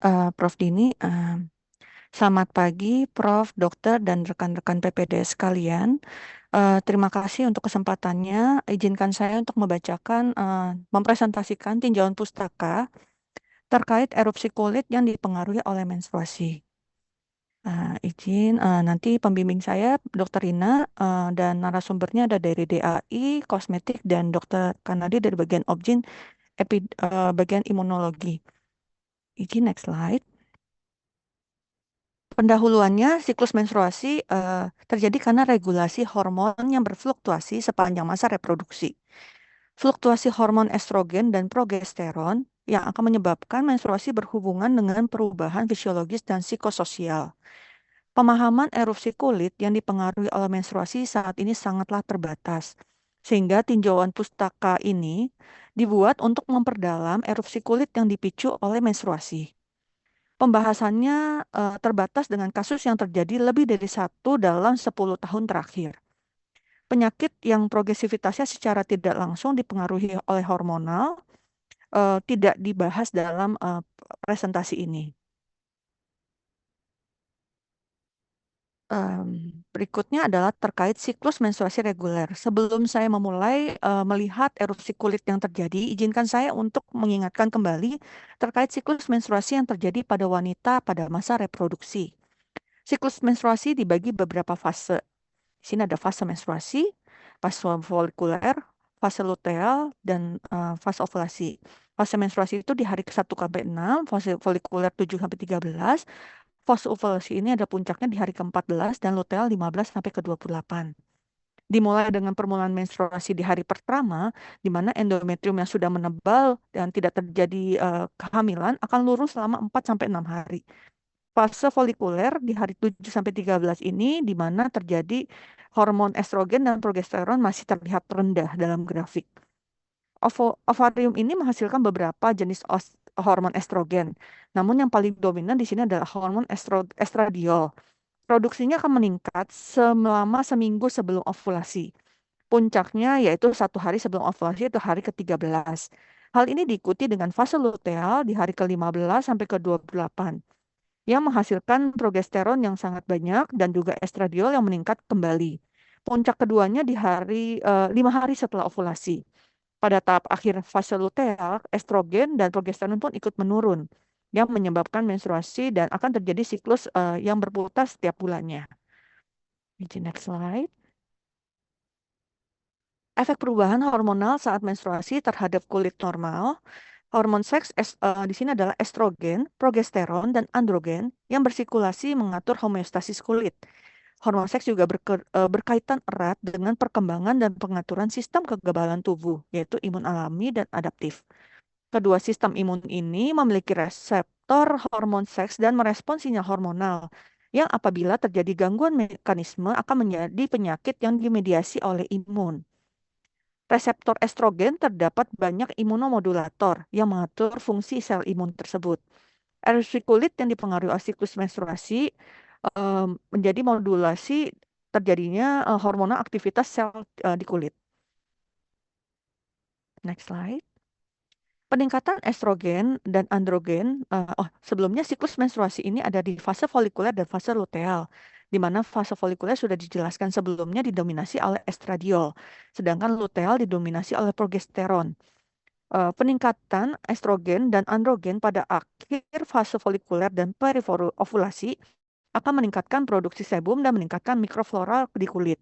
Prof. Dini, selamat pagi, Prof, Dokter, dan rekan-rekan PPDS sekalian. Terima kasih untuk kesempatannya. Izinkan saya untuk mempresentasikan tinjauan pustaka terkait erupsi kulit yang dipengaruhi oleh menstruasi. Nanti pembimbing saya, Dokter Rina, dan narasumbernya ada dari DAI, Kosmetik, dan Dokter Kanadi dari bagian bagian imunologi. Next slide. Pendahuluannya, siklus menstruasi terjadi karena regulasi hormon yang berfluktuasi sepanjang masa reproduksi. Fluktuasi hormon estrogen dan progesteron yang akan menyebabkan menstruasi berhubungan dengan perubahan fisiologis dan psikososial. Pemahaman erupsi kulit yang dipengaruhi oleh menstruasi saat ini sangatlah terbatas, sehingga tinjauan pustaka ini dibuat untuk memperdalam erupsi kulit yang dipicu oleh menstruasi. Pembahasannya terbatas dengan kasus yang terjadi lebih dari satu dalam 10 tahun terakhir. Penyakit yang progresivitasnya secara tidak langsung dipengaruhi oleh hormonal tidak dibahas dalam presentasi ini. Berikutnya adalah terkait siklus menstruasi reguler. Sebelum saya memulai melihat erupsi kulit yang terjadi, izinkan saya untuk mengingatkan kembali terkait siklus menstruasi yang terjadi pada wanita pada masa reproduksi. Siklus menstruasi dibagi beberapa fase. Di sini ada fase menstruasi, fase folikuler, fase luteal, dan fase ovulasi. Fase menstruasi itu di hari ke-1 sampai 6, fase folikuler 7 sampai 13, fase ovulasi ini ada puncaknya di hari ke-14 dan luteal 15 sampai ke-28. Dimulai dengan permulaan menstruasi di hari pertama, di mana endometrium yang sudah menebal dan tidak terjadi kehamilan akan lurus selama 4 sampai 6 hari. Fase folikuler di hari 7 sampai 13 ini di mana terjadi hormon estrogen dan progesteron masih terlihat rendah dalam grafik. Ovarium ini menghasilkan beberapa jenis hormon estrogen. Namun yang paling dominan di sini adalah hormon estradiol. Produksinya akan meningkat selama seminggu sebelum ovulasi. Puncaknya yaitu 1 hari sebelum ovulasi, itu hari ke-13. Hal ini diikuti dengan fase luteal di hari ke-15 sampai ke-28 yang menghasilkan progesteron yang sangat banyak dan juga estradiol yang meningkat kembali. Puncak keduanya di 5 hari setelah ovulasi. Pada tahap akhir fase luteal, estrogen dan progesteron pun ikut menurun, yang menyebabkan menstruasi dan akan terjadi siklus yang berputar setiap bulannya. Next slide. Efek perubahan hormonal saat menstruasi terhadap kulit normal. Hormon seks di sini adalah estrogen, progesteron, dan androgen yang bersirkulasi mengatur homeostasis kulit. Hormon seks juga berkaitan erat dengan perkembangan dan pengaturan sistem kekebalan tubuh, yaitu imun alami dan adaptif. Kedua sistem imun ini memiliki reseptor hormon seks dan merespons sinyal hormonal, yang apabila terjadi gangguan mekanisme akan menjadi penyakit yang dimediasi oleh imun. Reseptor estrogen terdapat banyak imunomodulator yang mengatur fungsi sel imun tersebut. Erupsi kulit yang dipengaruhi oleh siklus menstruasi menjadi modulasi terjadinya hormonal aktivitas sel di kulit. Next slide. Peningkatan estrogen dan androgen, sebelumnya siklus menstruasi ini ada di fase folikuler dan fase luteal, di mana fase folikuler sudah dijelaskan sebelumnya didominasi oleh estradiol, sedangkan luteal didominasi oleh progesteron. Peningkatan estrogen dan androgen pada akhir fase folikuler dan periovulasi akan meningkatkan produksi sebum dan meningkatkan mikroflora di kulit.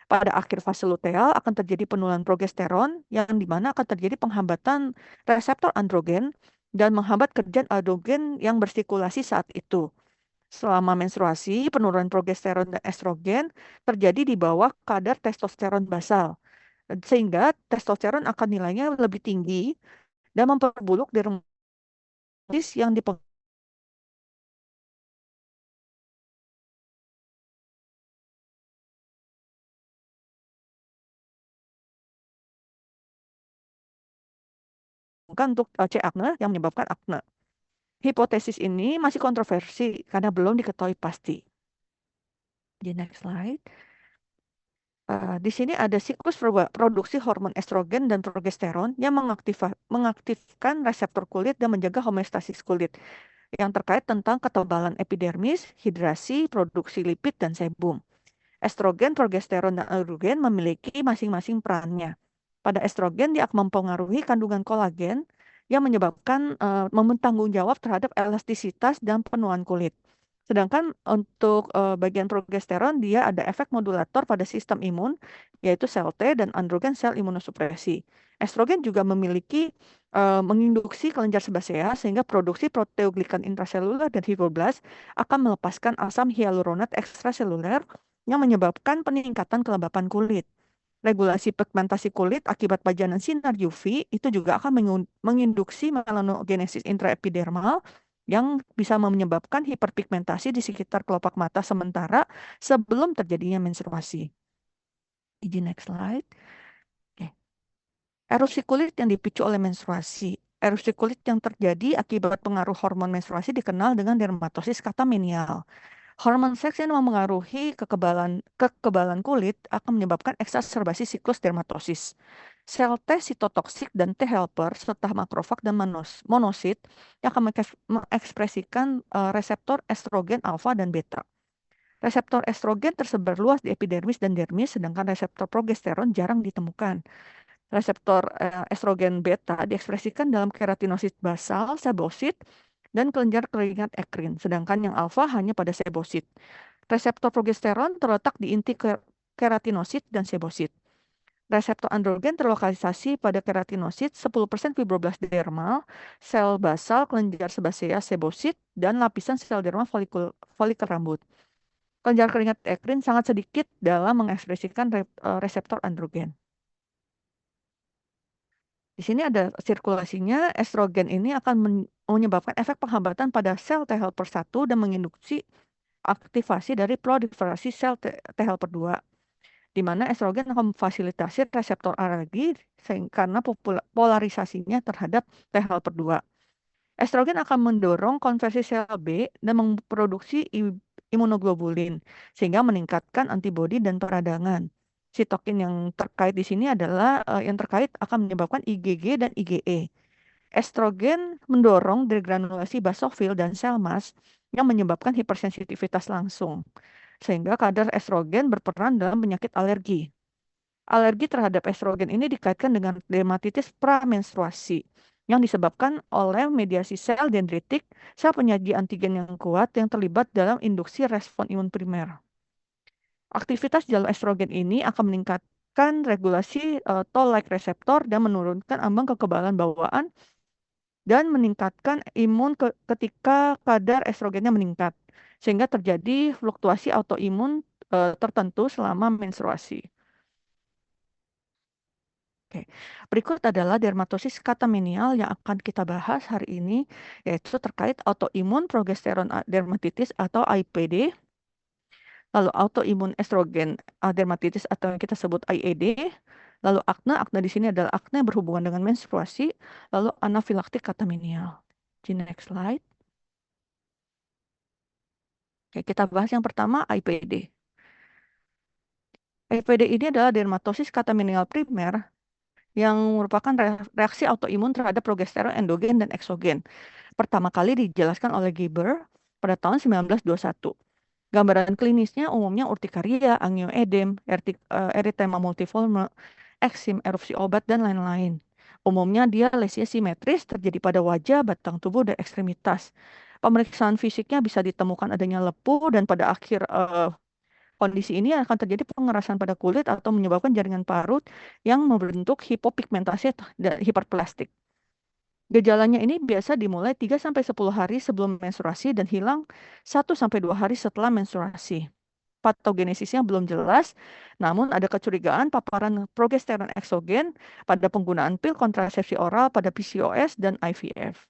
Pada akhir fase luteal akan terjadi penurunan progesteron yang dimana akan terjadi penghambatan reseptor androgen dan menghambat kerja androgen yang bersirkulasi saat itu. Selama menstruasi, penurunan progesteron dan estrogen terjadi di bawah kadar testosteron basal, sehingga testosteron akan nilainya lebih tinggi dan memperbuluk dermatitis yang dipengaruhi untuk C. acne yang menyebabkan akne. Hipotesis ini masih kontroversi karena belum diketahui pasti. Di next slide. Di sini ada siklus produksi hormon estrogen dan progesteron yang mengaktifkan reseptor kulit dan menjaga homeostasis kulit. yang terkait tentang ketebalan epidermis, hidrasi, produksi lipid, dan sebum. Estrogen, progesteron, dan androgen memiliki masing-masing perannya. Pada estrogen, dia akan mempengaruhi kandungan kolagen yang menyebabkan bertanggung jawab terhadap elastisitas dan penuaan kulit. Sedangkan untuk bagian progesteron, dia ada efek modulator pada sistem imun, yaitu sel T dan androgen sel imunosupresi. Estrogen juga memiliki menginduksi kelenjar sebasea sehingga produksi proteoglikan intraseluler dan fibroblast akan melepaskan asam hyaluronat ekstraseluler yang menyebabkan peningkatan kelembapan kulit. Regulasi pigmentasi kulit akibat pajanan sinar UV itu juga akan menginduksi melanogenesis intraepidermal yang bisa menyebabkan hiperpigmentasi di sekitar kelopak mata sementara sebelum terjadinya menstruasi. Izin next slide. Oke. Erupsi kulit yang dipicu oleh menstruasi. Erupsi kulit yang terjadi akibat pengaruh hormon menstruasi dikenal dengan dermatosis katamenial. Hormon seks yang memengaruhi kekebalan kulit akan menyebabkan eksaserbasi siklus dermatosis. Sel T sitotoksik dan T helper serta makrofag dan monosit yang akan mengekspresikan reseptor estrogen alfa dan beta. Reseptor estrogen tersebar luas di epidermis dan dermis, sedangkan reseptor progesteron jarang ditemukan. Reseptor estrogen beta diekspresikan dalam keratinosit basal, sebosit, dan kelenjar keringat ekrin, sedangkan yang alfa hanya pada sebosit. Reseptor progesteron terletak di inti keratinosit dan sebosit. Reseptor androgen terlokalisasi pada keratinosit, 10% fibroblast dermal, sel basal, kelenjar sebasea, sebosit, dan lapisan sel dermal folikel rambut. Kelenjar keringat ekrin sangat sedikit dalam mengekspresikan reseptor androgen. Di sini ada sirkulasinya, estrogen ini akan menyebabkan efek penghambatan pada sel T helper 1 dan menginduksi aktivasi dari proliferasi sel T helper 2, di mana estrogen akan memfasilitasi reseptor alergi karena polarisasinya terhadap T helper 2. Estrogen akan mendorong konversi sel B dan memproduksi imunoglobulin, sehingga meningkatkan antibodi dan peradangan. Sitokin yang terkait di sini adalah yang terkait akan menyebabkan IgG dan IgE. Estrogen mendorong degranulasi basofil dan sel mast yang menyebabkan hipersensitivitas langsung, sehingga kadar estrogen berperan dalam penyakit alergi. Alergi terhadap estrogen ini dikaitkan dengan dermatitis pramenstruasi yang disebabkan oleh mediasi sel dendritik, sel penyaji antigen yang kuat yang terlibat dalam induksi respon imun primer. Aktivitas jalur estrogen ini akan meningkatkan regulasi toll-like reseptor dan menurunkan ambang kekebalan bawaan dan meningkatkan imun ketika kadar estrogennya meningkat, sehingga terjadi fluktuasi autoimun tertentu selama menstruasi. Oke. Berikut adalah dermatosis katamenial yang akan kita bahas hari ini, yaitu terkait autoimun progesteron dermatitis atau AIPD, lalu autoimun estrogen dermatitis atau yang kita sebut IED, lalu akne. Akne di sini adalah akne berhubungan dengan menstruasi, lalu anafilaktik katamenial. Di next slide. Oke, kita bahas yang pertama IPD. IPD ini adalah dermatosis katamenial primer yang merupakan reaksi autoimun terhadap progesteron endogen dan eksogen. Pertama kali dijelaskan oleh Gieber pada tahun 1921. Gambaran klinisnya umumnya urtikaria, angioedem, eritema multiforme, eksim, erupsi obat, dan lain-lain. Umumnya dia lesi simetris terjadi pada wajah, batang tubuh, dan ekstremitas. Pemeriksaan fisiknya bisa ditemukan adanya lepuh dan pada akhir kondisi ini akan terjadi pengerasan pada kulit atau menyebabkan jaringan parut yang membentuk hipopigmentasi dan hiperplastik. Gejalanya ini biasa dimulai 3-10 hari sebelum menstruasi dan hilang 1-2 hari setelah menstruasi. Patogenesisnya belum jelas, namun ada kecurigaan paparan progesteron eksogen pada penggunaan pil kontrasepsi oral pada PCOS dan IVF.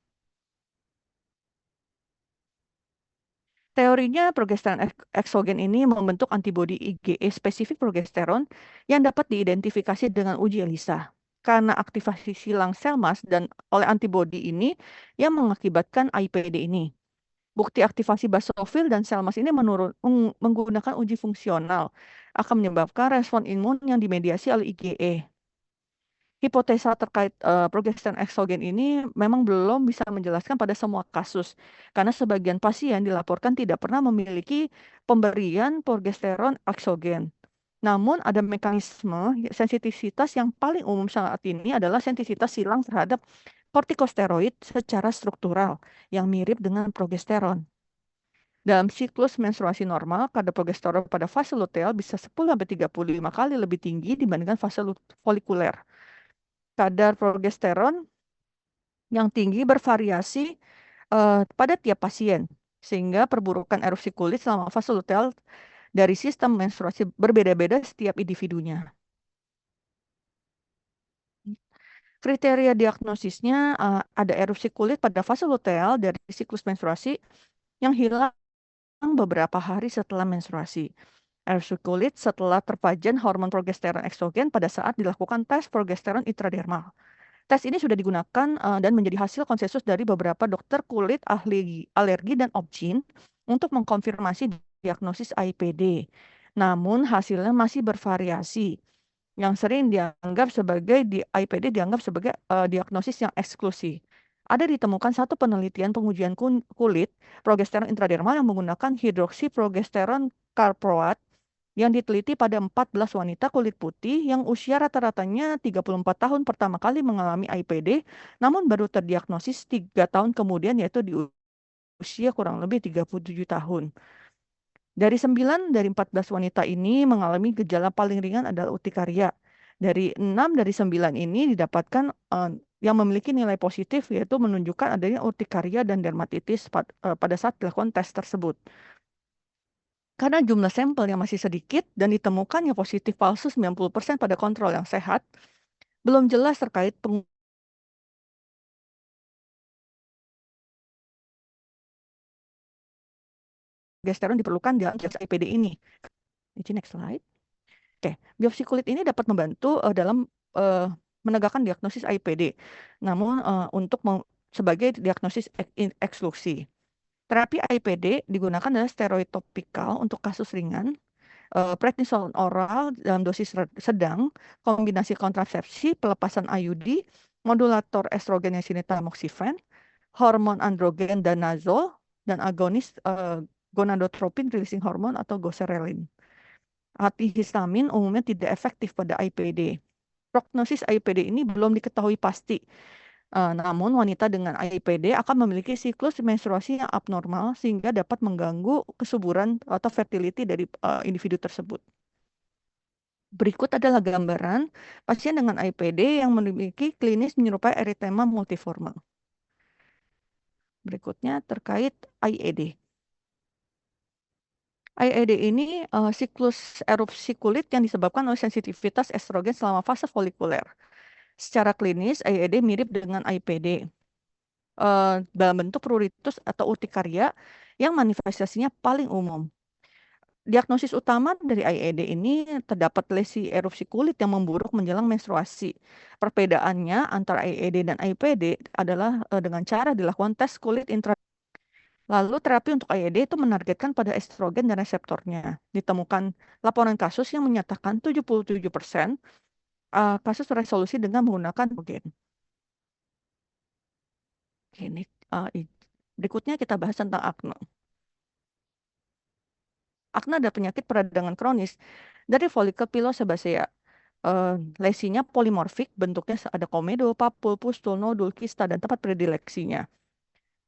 Teorinya progesteron eksogen ini membentuk antibodi IgE spesifik progesteron yang dapat diidentifikasi dengan uji ELISA. Karena aktivasi silang sel mast dan oleh antibodi ini yang mengakibatkan IPD ini. Bukti aktivasi basofil dan sel mast ini menggunakan uji fungsional akan menyebabkan respon imun yang dimediasi oleh IgE. Hipotesa terkait progesteron eksogen ini memang belum bisa menjelaskan pada semua kasus, karena sebagian pasien dilaporkan tidak pernah memiliki pemberian progesteron eksogen. Namun ada mekanisme sensitivitas yang paling umum saat ini adalah sensitivitas silang terhadap kortikosteroid secara struktural yang mirip dengan progesteron. Dalam siklus menstruasi normal, kadar progesteron pada fase luteal bisa 10-35 kali lebih tinggi dibandingkan fase folikuler. Kadar progesteron yang tinggi bervariasi pada tiap pasien, sehingga perburukan erupsi kulit selama fase luteal dari sistem menstruasi berbeda-beda setiap individunya. Kriteria diagnosisnya ada erupsi kulit pada fase luteal dari siklus menstruasi yang hilang beberapa hari setelah menstruasi. Erupsi kulit setelah terpajan hormon progesteron eksogen pada saat dilakukan tes progesteron intradermal. Tes ini sudah digunakan dan menjadi hasil konsensus dari beberapa dokter kulit, ahli alergi, dan opjin untuk mengkonfirmasi diagnosis IPD. Namun hasilnya masih bervariasi. Yang sering dianggap sebagai IPD dianggap sebagai diagnosis yang eksklusif. Ada ditemukan satu penelitian pengujian kulit progesteron intradermal yang menggunakan hidroksiprogesteron carproat yang diteliti pada 14 wanita kulit putih yang usia rata-ratanya 34 tahun pertama kali mengalami IPD, namun baru terdiagnosis 3 tahun kemudian, yaitu di usia kurang lebih 37 tahun. Dari 9 dari 14 wanita ini mengalami gejala paling ringan adalah urtikaria. Dari 6 dari 9 ini didapatkan yang memiliki nilai positif, yaitu menunjukkan adanya urtikaria dan dermatitis pada saat dilakukan tes tersebut. Karena jumlah sampel yang masih sedikit dan ditemukannya positif palsu 90% pada kontrol yang sehat, belum jelas terkait progesteron diperlukan dalam IPD ini. Next slide. Oke, biopsi kulit ini dapat membantu dalam menegakkan diagnosis IPD, namun untuk sebagai diagnosis eksklusi. Terapi IPD digunakan adalah steroid topikal untuk kasus ringan, prednisolon oral dalam dosis sedang, kombinasi kontrasepsi, pelepasan IUD, modulator estrogen yang tamoxifen, hormon androgen danazol, dan agonis gonadotropin releasing hormone atau goserelin. Antihistamin umumnya tidak efektif pada IPD. Prognosis IPD ini belum diketahui pasti. Namun wanita dengan IPD akan memiliki siklus menstruasi yang abnormal sehingga dapat mengganggu kesuburan atau fertility dari individu tersebut. Berikut adalah gambaran pasien dengan IPD yang memiliki klinis menyerupai eritema multiforme. Berikutnya terkait IED. IED ini siklus erupsi kulit yang disebabkan oleh sensitivitas estrogen selama fase folikuler. Secara klinis, IED mirip dengan IPD dalam bentuk pruritus atau urtikaria yang manifestasinya paling umum. Diagnosis utama dari IED ini terdapat lesi erupsi kulit yang memburuk menjelang menstruasi. Perbedaannya antara IED dan IPD adalah dengan cara dilakukan tes kulit intra. Lalu terapi untuk IED itu menargetkan pada estrogen dan reseptornya. Ditemukan laporan kasus yang menyatakan 77% kasus resolusi dengan menggunakan estrogen. Ini berikutnya kita bahas tentang akne. Akne adalah penyakit peradangan kronis dari folikel pilosebacea. Lesinya polimorfik, bentuknya ada komedo, papul, pustul, nodul, kista, dan tempat predileksinya.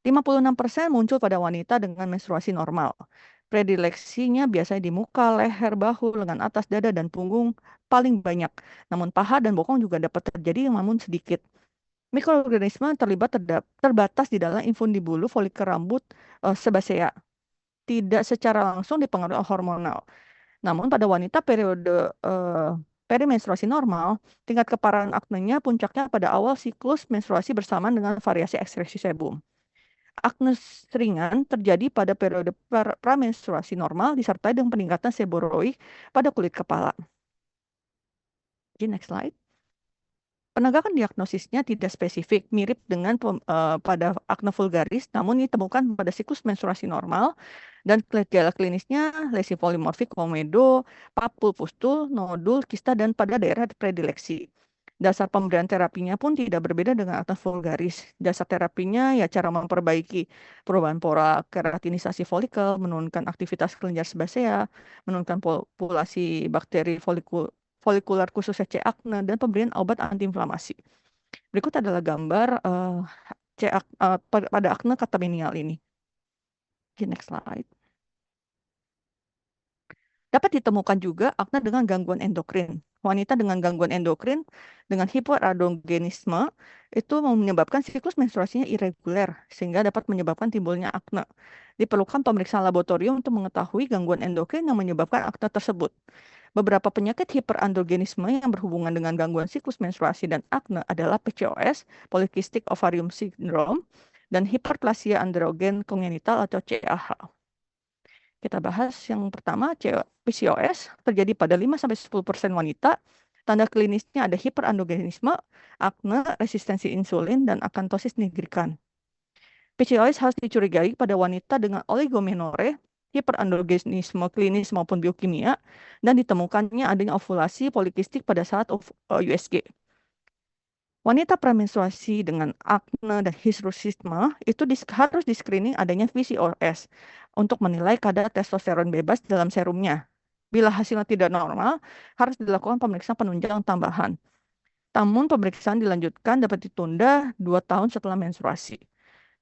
56% muncul pada wanita dengan menstruasi normal. Predileksinya biasanya di muka, leher, bahu, lengan atas, dada, dan punggung paling banyak. Namun paha dan bokong juga dapat terjadi, namun sedikit. Mikroorganisme terbatas di dalam infundibulu folikel rambut sebacea. Tidak secara langsung dipengaruhi hormonal. Namun pada wanita perimenstruasi normal, tingkat keparahan aknenya puncaknya pada awal siklus menstruasi bersamaan dengan variasi ekskresi sebum. Akne ringan terjadi pada periode pramenstruasi normal disertai dengan peningkatan seboroik pada kulit kepala. Next slide. Penegakan diagnosisnya tidak spesifik, mirip dengan pada akne vulgaris, namun ditemukan pada siklus menstruasi normal dan gejala klinisnya lesi polimorfik komedo, papul, pustul, nodul, kista, dan pada daerah predileksi. Dasar pemberian terapinya pun tidak berbeda dengan akne vulgaris. Dasar terapinya ya cara memperbaiki perubahan pora keratinisasi folikel, menurunkan aktivitas kelenjar sebasea, menurunkan populasi bakteri folikular khususnya C. acne, dan pemberian obat antiinflamasi. Berikut adalah gambar pada akne katamenial ini. Oke, next slide. Dapat ditemukan juga akne dengan gangguan endokrin. Wanita dengan gangguan endokrin dengan hipoandrogenisme itu menyebabkan siklus menstruasinya irreguler sehingga dapat menyebabkan timbulnya akne. Diperlukan pemeriksaan laboratorium untuk mengetahui gangguan endokrin yang menyebabkan akne tersebut. Beberapa penyakit hiperandrogenisme yang berhubungan dengan gangguan siklus menstruasi dan akne adalah PCOS, Polycystic Ovarium Syndrome, dan hiperplasia androgen kongenital atau CAH. Kita bahas yang pertama, PCOS terjadi pada 5-10% wanita. Tanda klinisnya ada hiperandrogenisme, akne, resistensi insulin, dan akantosis nigricans. PCOS harus dicurigai pada wanita dengan oligomenore, hiperandrogenisme klinis maupun biokimia, dan ditemukannya adanya ovulasi polikistik pada saat USG. Wanita premenstruasi dengan akne dan hirsutisme itu harus di-screening adanya PCOS untuk menilai kadar testosteron bebas dalam serumnya. Bila hasilnya tidak normal, harus dilakukan pemeriksaan penunjang tambahan. Namun pemeriksaan dilanjutkan dapat ditunda 2 tahun setelah menstruasi.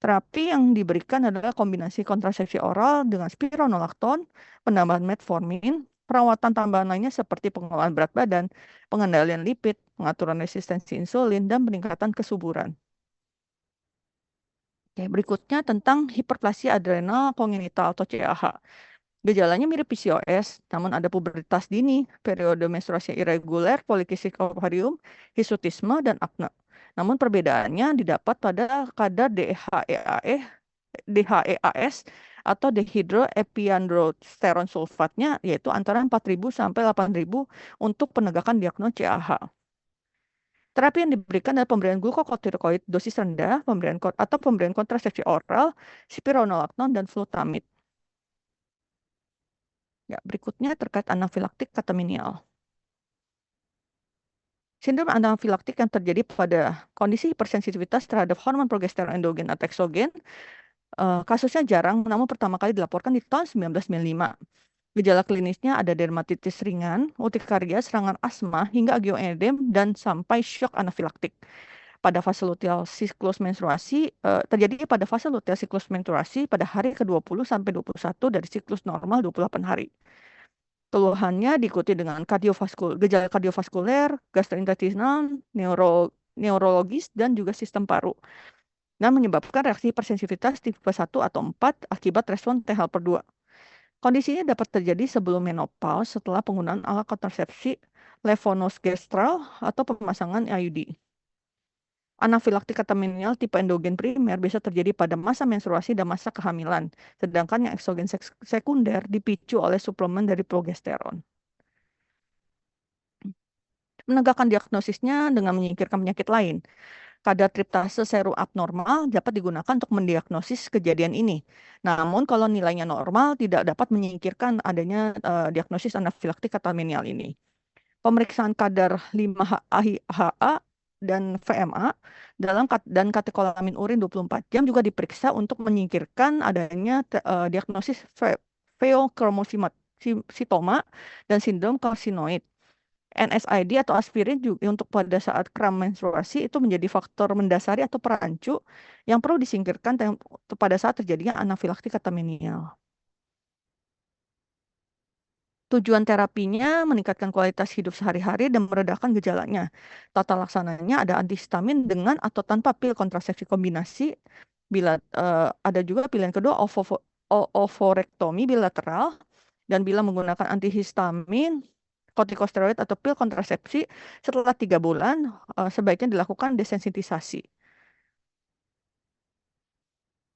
Terapi yang diberikan adalah kombinasi kontrasepsi oral dengan spironolakton, penambahan metformin, perawatan tambahan lainnya seperti pengolahan berat badan, pengendalian lipid, pengaturan resistensi insulin, dan peningkatan kesuburan. Oke, berikutnya tentang hiperplasia adrenal kongenital atau CAH. Gejalanya mirip PCOS, namun ada pubertas dini, periode menstruasi irreguler, polikistik ovarium, hirsutisme, dan akne. Namun perbedaannya didapat pada kadar DHEAS atau dehydroepiandrosterone sulfatnya, yaitu antara 4.000 sampai 8.000 untuk penegakan diagnosis CAH. Terapi yang diberikan adalah pemberian glukokortikoid dosis rendah, pemberian kontrasepsi oral, spironolakton, dan flutamid. Ya, berikutnya terkait anafilaktik katamenial. Sindrom anafilaktik yang terjadi pada kondisi hipersensitivitas terhadap hormon progesteron endogen atau eksogen, kasusnya jarang, namun pertama kali dilaporkan di tahun 1995. Gejala klinisnya ada dermatitis ringan, urtikaria, serangan asma, hingga angioedem, dan sampai shock anafilaktik. Pada fase luteal siklus menstruasi, terjadi pada fase luteal siklus menstruasi pada hari ke-20 sampai 21 dari siklus normal 28 hari. Keluhannya diikuti dengan gejala kardiovaskuler, gastrointestinal, neurologis, dan juga sistem paru. Dan menyebabkan reaksi hipersensitivitas tipe 1 atau 4 akibat respon T helper 2. Kondisinya dapat terjadi sebelum menopause setelah penggunaan alat kontrasepsi levonorgestrel atau pemasangan IUD. Anafilaktik katamenial tipe endogen primer bisa terjadi pada masa menstruasi dan masa kehamilan, sedangkan yang eksogen sekunder dipicu oleh suplemen dari progesteron. Menegakkan diagnosisnya dengan menyingkirkan penyakit lain. Kadar triptase serum abnormal dapat digunakan untuk mendiagnosis kejadian ini. Namun kalau nilainya normal tidak dapat menyingkirkan adanya diagnosis anafilaktik katamenial ini. Pemeriksaan kadar 5-HA dan VMA dan katekolamin urin 24 jam juga diperiksa untuk menyingkirkan adanya diagnosis pheochromocytoma dan sindrom karsinoid. NSAID atau aspirin juga untuk pada saat kram menstruasi itu menjadi faktor mendasari atau perancu yang perlu disingkirkan pada saat terjadinya anafilaktik katamenial. Tujuan terapinya meningkatkan kualitas hidup sehari-hari dan meredakan gejalanya. Tata laksananya ada antihistamin dengan atau tanpa pil kontrasepsi kombinasi. Bila ada juga pilihan kedua ovorektomi bilateral, dan bila menggunakan antihistamin, kortikosteroid atau pil kontrasepsi setelah 3 bulan sebaiknya dilakukan desensitisasi.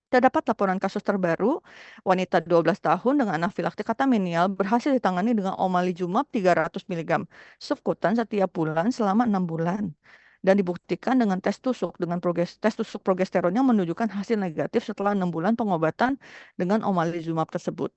Terdapat laporan kasus terbaru, wanita 12 tahun dengan anafilaktik katamenial berhasil ditangani dengan omalizumab 300 mg subkutan setiap bulan selama 6 bulan. Dan dibuktikan dengan tes tusuk progesteron yang menunjukkan hasil negatif setelah 6 bulan pengobatan dengan omalizumab tersebut.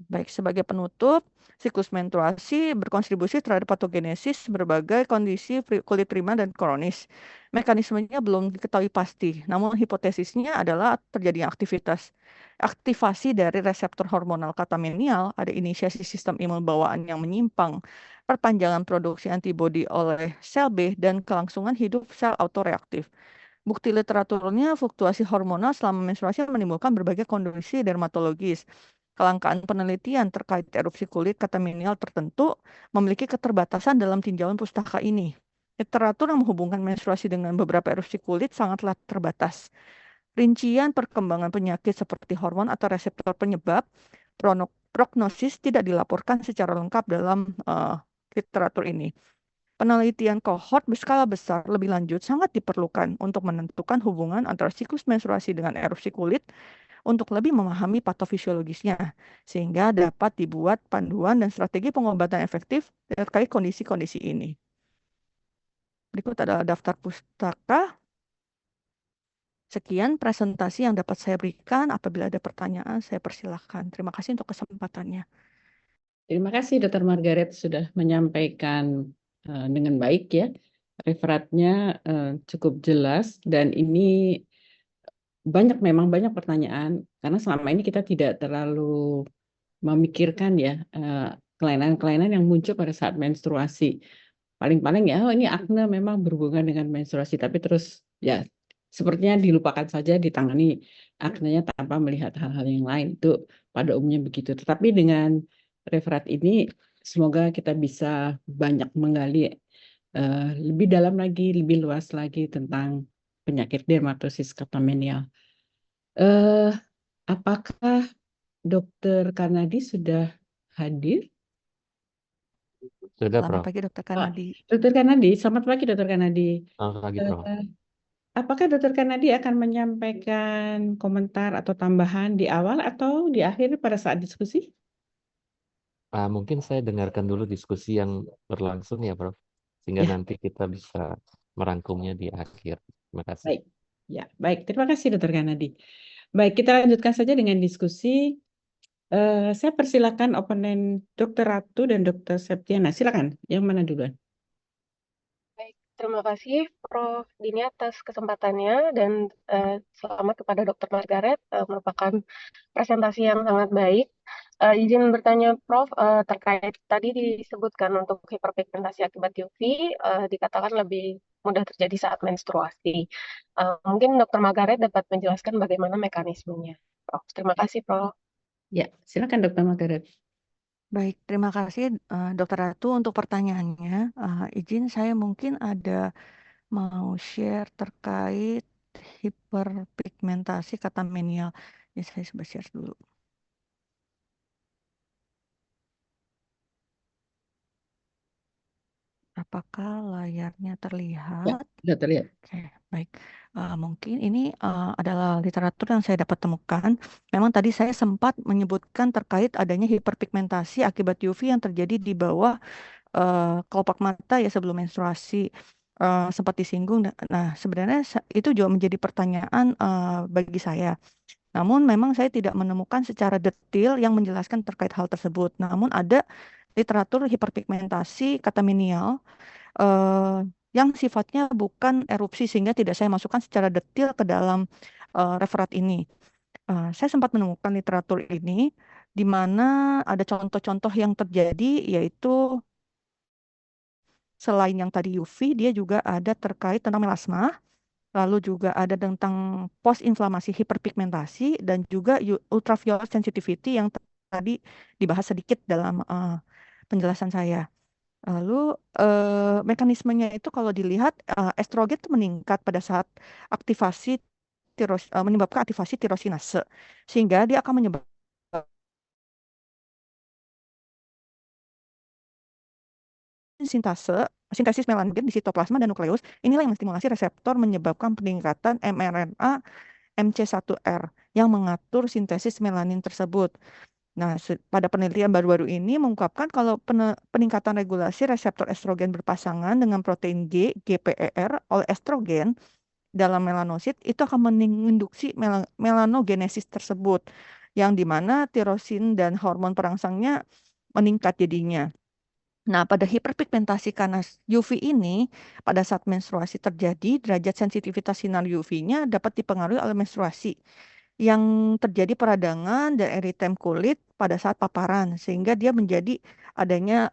Baik, sebagai penutup, siklus menstruasi berkontribusi terhadap patogenesis berbagai kondisi kulit primer dan kronis. Mekanismenya belum diketahui pasti, namun hipotesisnya adalah terjadinya aktivasi dari reseptor hormonal katamenial, ada inisiasi sistem imun bawaan yang menyimpang, perpanjangan produksi antibodi oleh sel B, dan kelangsungan hidup sel autoreaktif. Bukti literaturnya, fluktuasi hormonal selama menstruasi menimbulkan berbagai kondisi dermatologis. Kelangkaan penelitian terkait erupsi kulit katamenial tertentu memiliki keterbatasan dalam tinjauan pustaka ini. Literatur yang menghubungkan menstruasi dengan beberapa erupsi kulit sangatlah terbatas. Rincian perkembangan penyakit seperti hormon atau reseptor penyebab prognosis tidak dilaporkan secara lengkap dalam literatur ini. Penelitian kohort berskala besar lebih lanjut sangat diperlukan untuk menentukan hubungan antara siklus menstruasi dengan erupsi kulit untuk lebih memahami patofisiologisnya, sehingga dapat dibuat panduan dan strategi pengobatan efektif terkait kondisi-kondisi ini. Berikut adalah daftar pustaka. Sekian presentasi yang dapat saya berikan. Apabila ada pertanyaan, saya persilahkan. Terima kasih untuk kesempatannya. Terima kasih Dr. Margaret sudah menyampaikan dengan baik ya. Referatnya cukup jelas dan ini memang banyak pertanyaan karena selama ini kita tidak terlalu memikirkan ya kelainan-kelainan yang muncul pada saat menstruasi. Paling-paling ya, oh ini akne memang berhubungan dengan menstruasi, tapi terus ya sepertinya dilupakan saja, ditangani aknenya tanpa melihat hal-hal yang lain. Itu pada umumnya begitu. Tetapi dengan referat ini, semoga kita bisa banyak menggali lebih dalam lagi, lebih luas lagi tentang penyakit dermatosis catamenial. Apakah Dokter Karnadi sudah hadir? Sudah, Selamat Prof. pagi, Dr. Kanadi. Dokter Karnadi, selamat pagi Dokter Karnadi. Selamat pagi, Prof. Apakah Dokter Karnadi akan menyampaikan komentar atau tambahan di awal atau di akhir pada saat diskusi? Mungkin saya dengarkan dulu diskusi yang berlangsung ya, Prof. Sehingga Ya, nanti kita bisa merangkumnya di akhir. Terima kasih. baik. Ya, baik. Terima kasih Dokter Karnadi. Baik, kita lanjutkan saja dengan diskusi. Saya persilakan oponen Dokter Ratu dan Dokter Septiana. Silakan, yang mana duluan? Baik, terima kasih Prof. Dini atas kesempatannya dan selamat kepada Dr. Margaret, merupakan presentasi yang sangat baik. Izin bertanya Prof, terkait tadi disebutkan untuk hiperpigmentasi akibat UV dikatakan lebih mudah terjadi saat menstruasi. Mungkin Dr. Margaret dapat menjelaskan bagaimana mekanismenya, Prof. Terima kasih Prof. Ya, silakan Dokter Margaret. Baik, terima kasih Dr. Ratu untuk pertanyaannya. Izin saya mungkin ada mau share terkait hiperpigmentasi katamenial. Ya, saya coba share dulu. Apakah layarnya Ya, terlihat? sudah terlihat. Oke, baik. Mungkin ini adalah literatur yang saya dapat temukan. Memang tadi saya sempat menyebutkan terkait adanya hiperpigmentasi akibat UV yang terjadi di bawah kelopak mata ya sebelum menstruasi. Sempat disinggung. Nah, sebenarnya itu juga menjadi pertanyaan bagi saya. Namun memang saya tidak menemukan secara detail yang menjelaskan terkait hal tersebut. Namun ada literatur hiperpigmentasi katamenial eh, yang sifatnya bukan erupsi sehingga tidak saya masukkan secara detail ke dalam referat ini. Saya sempat menemukan literatur ini di mana ada contoh-contoh yang terjadi yaitu selain yang tadi UV dia juga ada terkait tentang melasma, lalu juga ada tentang post inflamasi hiperpigmentasi dan juga ultraviolet sensitivity yang tadi dibahas sedikit dalam penjelasan saya. Lalu mekanismenya itu kalau dilihat estrogen itu meningkat pada saat aktivasi menyebabkan aktivasi tirosinase sehingga dia akan menyebabkan sintesis melanin di sitoplasma dan nukleus. Inilah yang menstimulasi reseptor menyebabkan peningkatan mRNA MC1R yang mengatur sintesis melanin tersebut. Nah, pada penelitian baru-baru ini mengungkapkan kalau peningkatan regulasi reseptor estrogen berpasangan dengan protein GPER oleh estrogen dalam melanosit itu akan menginduksi melanogenesis tersebut. yang dimana tirosin dan hormon perangsangnya meningkat jadinya. Nah, pada hiperpigmentasi karena UV ini, pada saat menstruasi terjadi, derajat sensitivitas sinar UV-nya dapat dipengaruhi oleh menstruasi yang terjadi peradangan dan eritem kulit pada saat paparan, sehingga dia menjadi adanya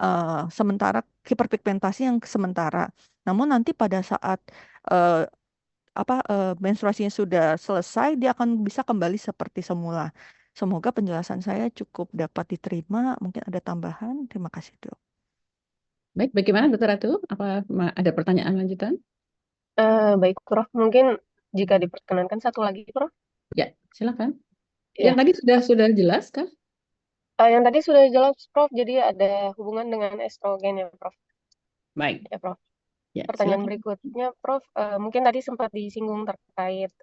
sementara hiperpigmentasi yang sementara. Namun nanti pada saat eh, menstruasinya sudah selesai, dia akan bisa kembali seperti semula. Semoga penjelasan saya cukup dapat diterima. Mungkin ada tambahan. Terima kasih, Dok. Baik, bagaimana Dokter Ratu? Apa ada pertanyaan lanjutan? Baik, Prof. Mungkin jika diperkenankan satu lagi, Prof. Ya, silakan. Yang Ya, tadi sudah jelas kah? yang tadi sudah jelas, Prof. Jadi ada hubungan dengan estrogen ya, Prof. Baik, Ya, Prof. ya Pertanyaan silakan. berikutnya, Prof. Mungkin tadi sempat disinggung terkait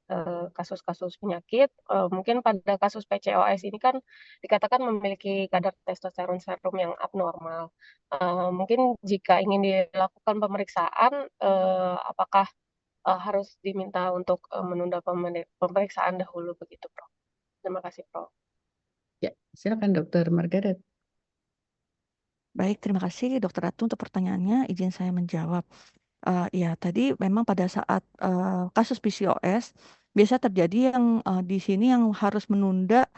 kasus-kasus penyakit. Mungkin pada kasus PCOS ini kan dikatakan memiliki kadar testosteron serum yang abnormal. Mungkin jika ingin dilakukan pemeriksaan, apakah harus diminta untuk menunda pemeriksaan dahulu begitu, Prof? Terima kasih, Prof. Ya, silakan Dokter Margaret. Baik, terima kasih Dokter Ratu untuk pertanyaannya. Izin saya menjawab. Ya, tadi memang pada saat kasus PCOS biasa terjadi yang di sini yang harus menunda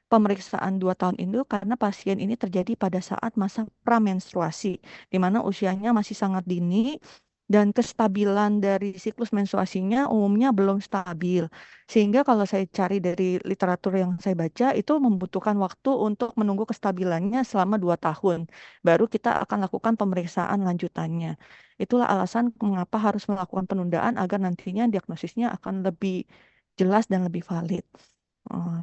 pemeriksaan 2 tahun itu karena pasien ini terjadi pada saat masa pramenstruasi, di mana usianya masih sangat dini dan kestabilan dari siklus menstruasinya umumnya belum stabil. Sehingga kalau saya cari dari literatur yang saya baca, itu membutuhkan waktu untuk menunggu kestabilannya selama 2 tahun. Baru kita akan lakukan pemeriksaan lanjutannya. Itulah alasan mengapa harus melakukan penundaan agar nantinya diagnosisnya akan lebih jelas dan lebih valid.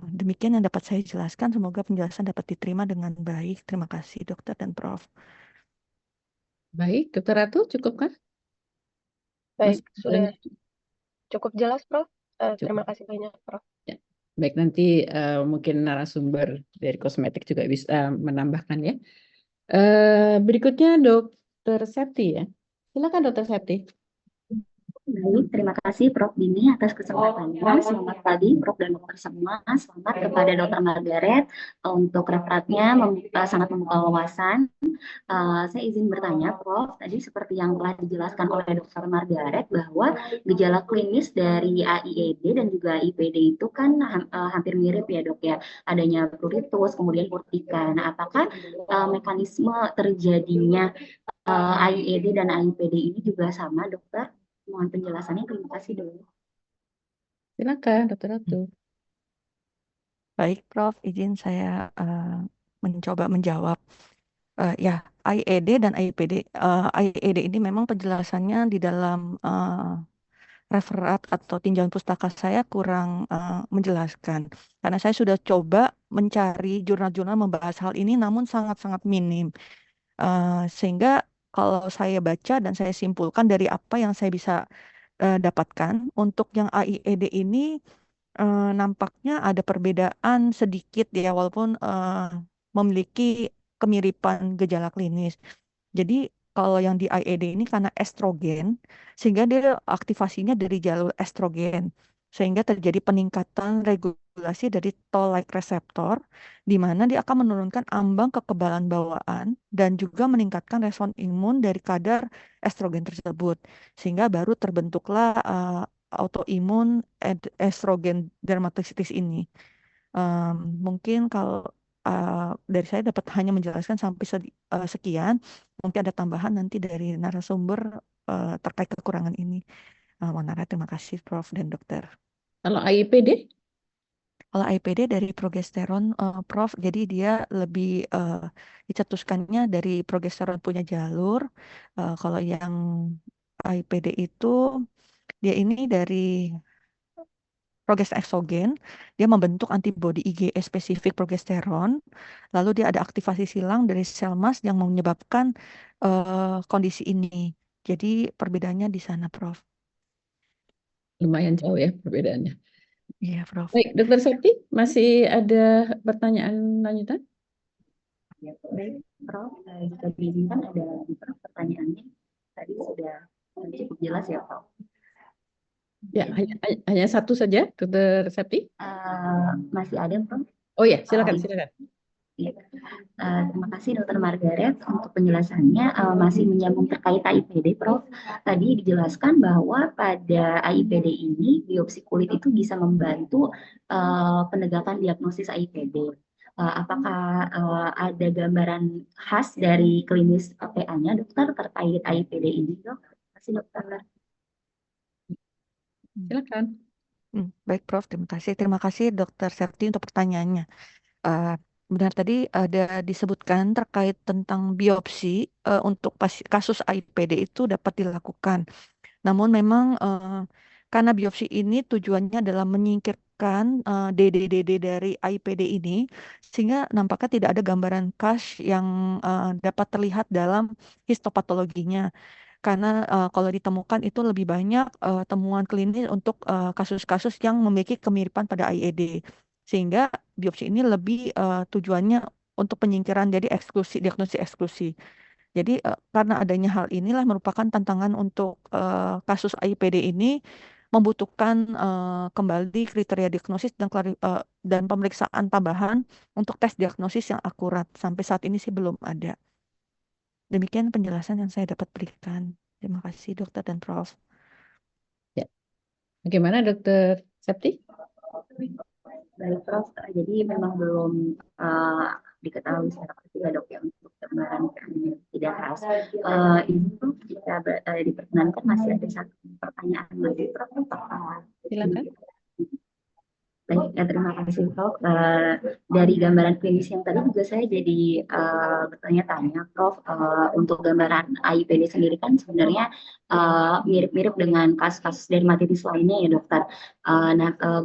Demikian yang dapat saya jelaskan. Semoga penjelasan dapat diterima dengan baik. Terima kasih, Dokter dan Prof. Baik, Dokter Ratu, cukupkah? Baik, Masih sudah banyak. cukup jelas, Prof. Cukup. Terima kasih banyak, Prof. Ya. Baik, nanti mungkin narasumber dari kosmetik juga bisa menambahkan ya. Berikutnya Dokter Septi ya. Silakan Dokter Septi. Baik, terima kasih Prof. Dini atas kesempatannya. Selamat pagi Prof dan Dokter semua. Selamat kepada Dokter Margaret untuk referatnya sangat membuka wawasan. Saya izin bertanya Prof. Tadi seperti yang telah dijelaskan oleh Dokter Margaret bahwa gejala klinis dari AIED dan juga IPD itu kan hampir mirip ya Dok ya. Adanya pruritus, kemudian urtika. Nah, apakah mekanisme terjadinya AIED dan AIPD ini juga sama Dokter? Mohon penjelasannya, terima kasih dulu. Silakan Dokter Ratu. Baik, Prof. Izin saya mencoba menjawab. Ya, IED dan IPD. IED ini memang penjelasannya di dalam referat atau tinjauan pustaka saya kurang menjelaskan. Karena saya sudah coba mencari jurnal-jurnal membahas hal ini, namun sangat-sangat minim. Sehingga kalau saya baca dan saya simpulkan dari apa yang saya bisa dapatkan, untuk yang AIED ini nampaknya ada perbedaan sedikit ya, walaupun memiliki kemiripan gejala klinis. Jadi kalau yang di IED ini karena estrogen, sehingga dia aktivasinya dari jalur estrogen, sehingga terjadi peningkatan regulasi dari toll-like reseptor, di mana dia akan menurunkan ambang kekebalan bawaan dan juga meningkatkan respon imun dari kadar estrogen tersebut, sehingga baru terbentuklah autoimun estrogen dermatositis ini. Mungkin kalau dari saya dapat hanya menjelaskan sampai sekian. Mungkin ada tambahan nanti dari narasumber terkait kekurangan ini. Manara, terima kasih Prof dan Dokter. Kalau AIPD? Kalau IPD dari progesteron, Prof, jadi dia lebih dicetuskannya dari progesteron punya jalur. Kalau yang IPD itu dia ini dari progesteron eksogen, dia membentuk antibodi IgE spesifik progesteron, lalu dia ada aktivasi silang dari sel mast yang menyebabkan kondisi ini. Jadi perbedaannya di sana, Prof. Lumayan jauh ya perbedaannya. Iya, Prof. Baik, Dokter Septi, masih ada pertanyaan lanjutan? Ya, baik, Prof. Jika diizinkan ada lagi Prof pertanyaannya. Tadi sudah cukup jelas ya, Prof. Ya, hanya satu saja, Dokter Septi. Masih ada, Prof? Oh ya, Uh, silakan, silakan. ya. Terima kasih Dokter Margaret untuk penjelasannya. Masih menyambung terkait AIPD, Prof. Tadi dijelaskan bahwa pada AIPD ini biopsi kulit itu bisa membantu penegakan diagnosis AIPD. Apakah ada gambaran khas dari klinis PA-nya, dokter, terkait AIPD ini, dok? Terima kasih, dokter. Silakan. Baik, Prof. Terima kasih. Terima kasih, Dokter Septi, untuk pertanyaannya. Uh, Benar tadi ada disebutkan terkait tentang biopsi untuk kasus AIPD itu dapat dilakukan. Namun memang karena biopsi ini tujuannya adalah menyingkirkan DDDD dari AIPD ini, sehingga nampaknya tidak ada gambaran khas yang dapat terlihat dalam histopatologinya. Karena kalau ditemukan itu lebih banyak temuan klinis untuk kasus-kasus yang memiliki kemiripan pada IED. Sehingga biopsi ini lebih tujuannya untuk penyingkiran jadi eksklusi, diagnosis eksklusi. Jadi karena adanya hal inilah merupakan tantangan untuk kasus IPD ini membutuhkan kembali kriteria diagnosis dan pemeriksaan tambahan untuk tes diagnosis yang akurat. Sampai saat ini sih belum ada. Demikian penjelasan yang saya dapat berikan. Terima kasih dokter dan Prof. Ya. Bagaimana Dokter Septi? Baik, Prof. Jadi memang belum diketahui secara pasti ya, dok, ya, untuk gambaran yang tidak khas. Ini Prof, jika diperkenankan masih ada satu pertanyaan lagi, Prof. Silakan. Baik, terima kasih, Prof. Dari gambaran klinis yang tadi juga saya jadi bertanya-tanya, Prof. Untuk gambaran AIPD sendiri kan sebenarnya mirip-mirip dengan kasus-kasus dermatitis lainnya ya, dokter.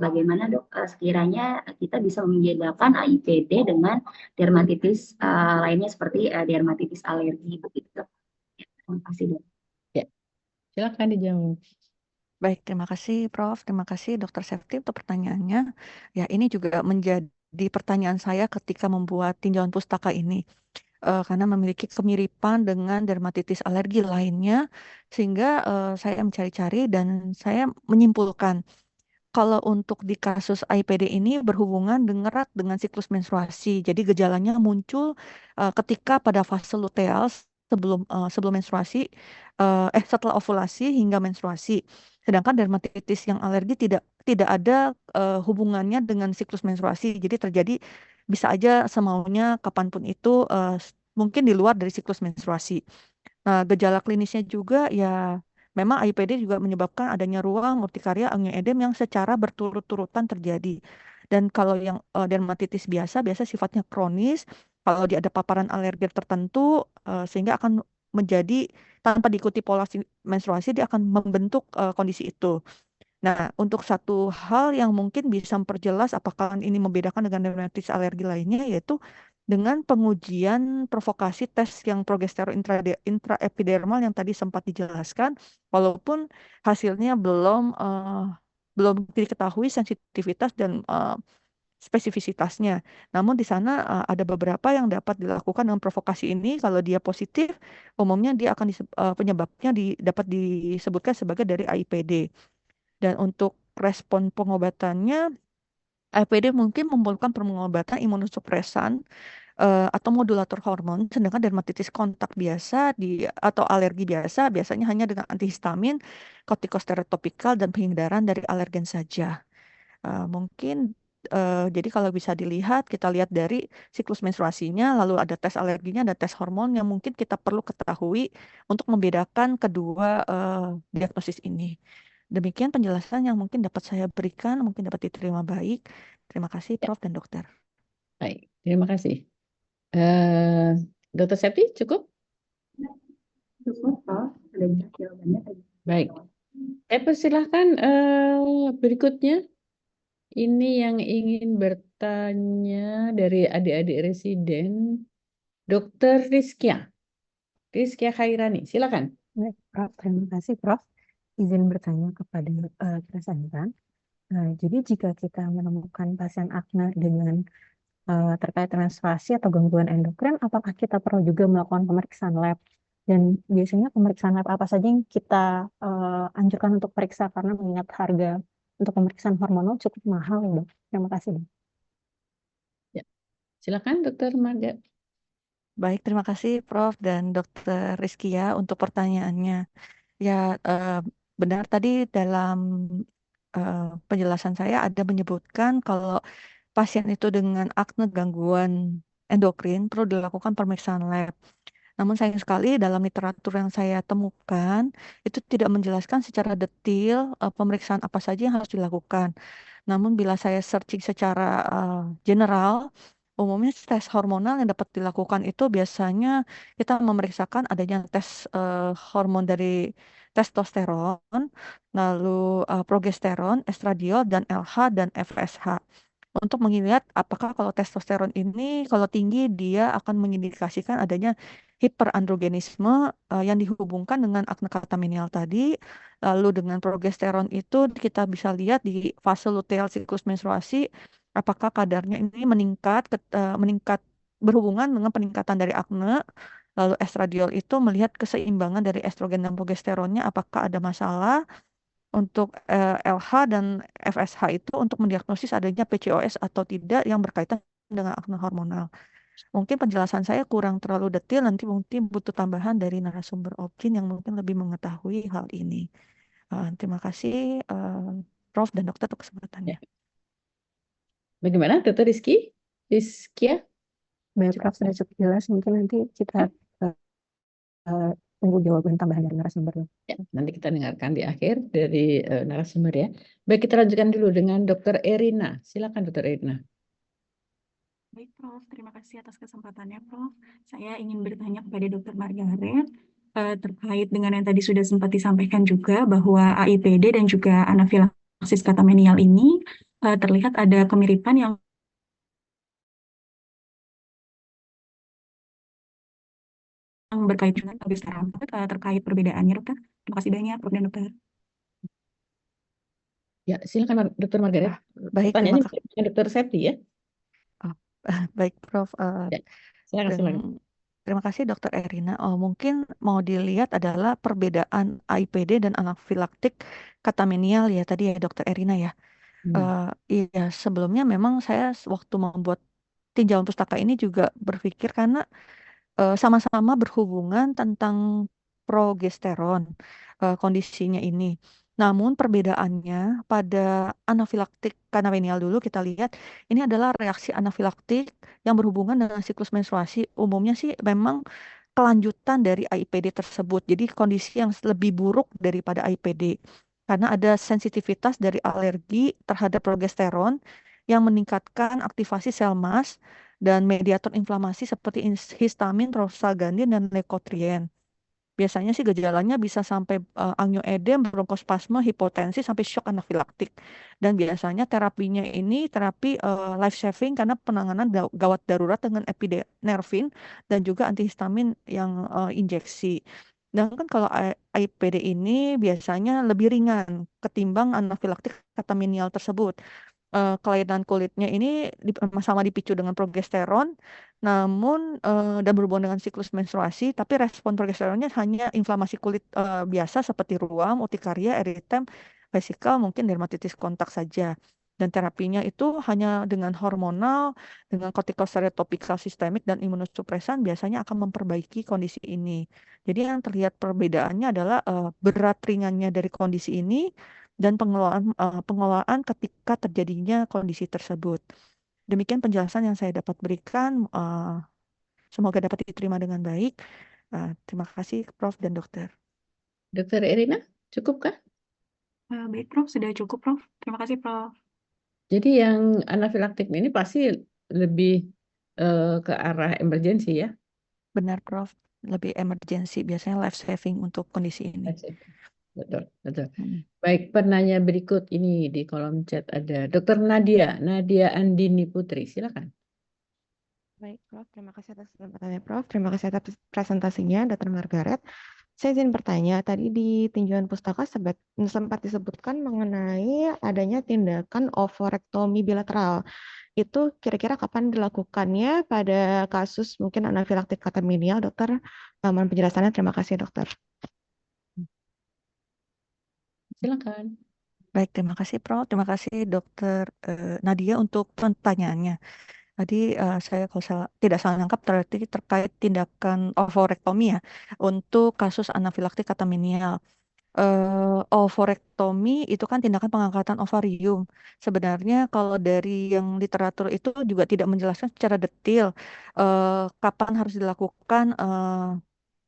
Bagaimana dok sekiranya kita bisa membedakan AIPD dengan dermatitis lainnya seperti dermatitis alergi begitu? Terima kasih, dok. Ya, silakan dijawab. Baik, terima kasih Prof. Terima kasih Dokter Septi untuk pertanyaannya. Ya, ini juga menjadi pertanyaan saya ketika membuat tinjauan pustaka ini. Karena memiliki kemiripan dengan dermatitis alergi lainnya, sehingga saya mencari-cari dan saya menyimpulkan kalau untuk di kasus IPD ini berhubungan erat dengan siklus menstruasi. Jadi gejalanya muncul ketika pada fase luteal sebelum menstruasi, setelah ovulasi hingga menstruasi. Sedangkan dermatitis yang alergi tidak ada hubungannya dengan siklus menstruasi. Jadi terjadi bisa aja semaunya kapanpun itu, mungkin di luar dari siklus menstruasi. Nah, gejala klinisnya juga ya memang IPD juga menyebabkan adanya ruang urtikaria angioedem yang secara berturut-turutan terjadi. Dan kalau yang dermatitis biasa sifatnya kronis, kalau dia ada paparan alergen tertentu sehingga akan menjadi tanpa diikuti pola menstruasi dia akan membentuk kondisi itu. Nah, untuk satu hal yang mungkin bisa memperjelas apakah ini membedakan dengan dermatitis alergi lainnya, yaitu dengan pengujian provokasi tes yang progesteron intraepidermal yang tadi sempat dijelaskan, walaupun hasilnya belum diketahui sensitivitas dan spesifisitasnya. Namun di sana ada beberapa yang dapat dilakukan dengan provokasi ini. Kalau dia positif, umumnya dia akan penyebabnya dapat disebutkan sebagai dari AIPD. Dan untuk respon pengobatannya, APD mungkin memerlukan pengobatan imunosupresan atau modulator hormon, sedangkan dermatitis kontak biasa atau alergi biasa biasanya hanya dengan antihistamin, kortikosteroid topikal dan penghindaran dari alergen saja. Mungkin jadi kalau bisa dilihat, kita lihat dari siklus menstruasinya, lalu ada tes alerginya, ada tes hormon yang mungkin kita perlu ketahui untuk membedakan kedua diagnosis ini. Demikian penjelasan yang mungkin dapat saya berikan, mungkin dapat diterima baik. Terima kasih Ya, Prof dan Dokter. baik. Terima kasih. Dokter Septi, cukup? Cukup, Prof. Ada jawabannya tadi. Baik. Saya persilahkan berikutnya. Ini yang ingin bertanya dari adik-adik residen, Dokter Rizkia. Rizkia Khairani, silakan. Baik, Prof. Terima kasih, Prof. Izin bertanya kepada presenter. Jadi jika kita menemukan pasien akne dengan terkait menstruasi atau gangguan endokrin, apakah kita perlu juga melakukan pemeriksaan lab? Dan biasanya pemeriksaan lab apa saja yang kita anjurkan untuk periksa karena mengingat harga untuk pemeriksaan hormonal cukup mahal ya, Dok. Terima kasih, Dok. Silakan Dokter Marga. Baik, terima kasih Prof dan Dr. Rizkia untuk pertanyaannya. Ya, benar tadi dalam penjelasan saya ada menyebutkan kalau pasien itu dengan akne gangguan endokrin perlu dilakukan pemeriksaan lab. Namun sayang sekali dalam literatur yang saya temukan itu tidak menjelaskan secara detail pemeriksaan apa saja yang harus dilakukan. Namun bila saya searching secara general, umumnya tes hormonal yang dapat dilakukan itu biasanya kita memeriksakan adanya tes hormon dari testosteron, lalu progesteron, estradiol, dan LH dan FSH. Untuk melihat apakah kalau testosteron ini kalau tinggi dia akan mengindikasikan adanya hiperandrogenisme yang dihubungkan dengan akne katamenial tadi. Lalu dengan progesteron itu kita bisa lihat di fase luteal siklus menstruasi apakah kadarnya ini meningkat berhubungan dengan peningkatan dari akne. Lalu estradiol itu melihat keseimbangan dari estrogen dan progesteronnya apakah ada masalah. Untuk LH dan FSH itu untuk mendiagnosis adanya PCOS atau tidak yang berkaitan dengan akne hormonal. Mungkin penjelasan saya kurang terlalu detail, nanti mungkin butuh tambahan dari narasumber Opkin yang mungkin lebih mengetahui hal ini. Terima kasih Prof dan Dokter untuk kesempatannya. Ya. Bagaimana Dokter Rizkia? Baik, Prof, sudah cukup jelas. Mungkin nanti kita tunggu jawaban tambahan dari narasumber. Ya, nanti kita dengarkan di akhir dari narasumber ya. Baik, kita lanjutkan dulu dengan Dokter Erina. Silakan Dokter Erina. Baik, Prof. Terima kasih atas kesempatannya, Prof. Saya ingin bertanya kepada Dr. Margaret terkait dengan yang tadi sudah sempat disampaikan juga bahwa AIPD dan juga anafilaksis katamenial ini terlihat ada kemiripan yang berkait dengan progesteron. Terkait perbedaannya, Dokter. Terima kasih banyak, Prof dan Dokter. Ya, silakan Dokter Margaret. Baik, terima Pertanyaannya kasih. dengan Dokter Septi ya. Baik, Prof. Ya, silakan. Terima kasih Dokter Erina. Mungkin mau dilihat adalah perbedaan AIPD dan anafilaktik katamenial ya tadi ya Dokter Erina ya. Iya, sebelumnya memang saya waktu membuat tinjauan pustaka ini juga berpikir karena sama-sama berhubungan tentang progesteron kondisinya ini. Namun perbedaannya pada anafilaktik katamenial dulu kita lihat ini adalah reaksi anafilaktik yang berhubungan dengan siklus menstruasi. Umumnya sih memang kelanjutan dari AIPD tersebut. Jadi kondisi yang lebih buruk daripada AIPD. Karena ada sensitivitas dari alergi terhadap progesteron yang meningkatkan aktivasi sel mast dan mediator inflamasi seperti histamin, prostaglandin, dan leukotrien. Biasanya sih gejalanya bisa sampai angioedem, bronkospasme, hipotensi, sampai shock anafilaktik. Dan biasanya terapinya ini terapi life saving karena penanganan gawat darurat dengan epinephrine dan juga antihistamin yang injeksi. Dan kan kalau AIPD ini biasanya lebih ringan ketimbang anafilaktik katamenial tersebut. Kelainan kulitnya ini sama dipicu dengan progesteron, namun dan berhubungan dengan siklus menstruasi, tapi respon progesteronnya hanya inflamasi kulit biasa seperti ruam, urtikaria, eritem, vesikel, mungkin dermatitis kontak saja. Dan terapinya itu hanya dengan hormonal, dengan kortikosteroid topikal sistemik dan imunosupresan biasanya akan memperbaiki kondisi ini. Jadi yang terlihat perbedaannya adalah berat ringannya dari kondisi ini dan pengelolaan ketika terjadinya kondisi tersebut. Demikian penjelasan yang saya dapat berikan. Semoga dapat diterima dengan baik. Terima kasih Prof dan Dokter. Dokter Erina, cukupkah? Baik, Prof. Sudah cukup, Prof. Terima kasih, Prof. Jadi yang anafilaktik ini pasti lebih ke arah emergensi ya? Benar Prof. Lebih emergensi, biasanya life saving untuk kondisi ini. Betul, betul. Baik, penanya berikut ini di kolom chat ada Dokter Nadia Andini Putri, silakan. Baik, Prof. Terima kasih atas kesempatannya, Prof. Terima kasih atas presentasinya, Dr. Margaret. Saya izin bertanya, tadi di tinjauan pustaka sempat disebutkan mengenai adanya tindakan ovarektomi bilateral. Itu kira-kira kapan dilakukannya pada kasus mungkin anafilaktik katamenial, Dokter? Mohon penjelasannya. Terima kasih, Dokter. Silakan. Baik, terima kasih Prof. Terima kasih Dokter Nadia untuk pertanyaannya. Tadi saya kalau tidak salah nangkap berarti terkait tindakan ovorektomi ya untuk kasus anafilaktik katamenial. Ovorektomi itu kan tindakan pengangkatan ovarium. Sebenarnya kalau dari yang literatur itu juga tidak menjelaskan secara detail kapan harus dilakukan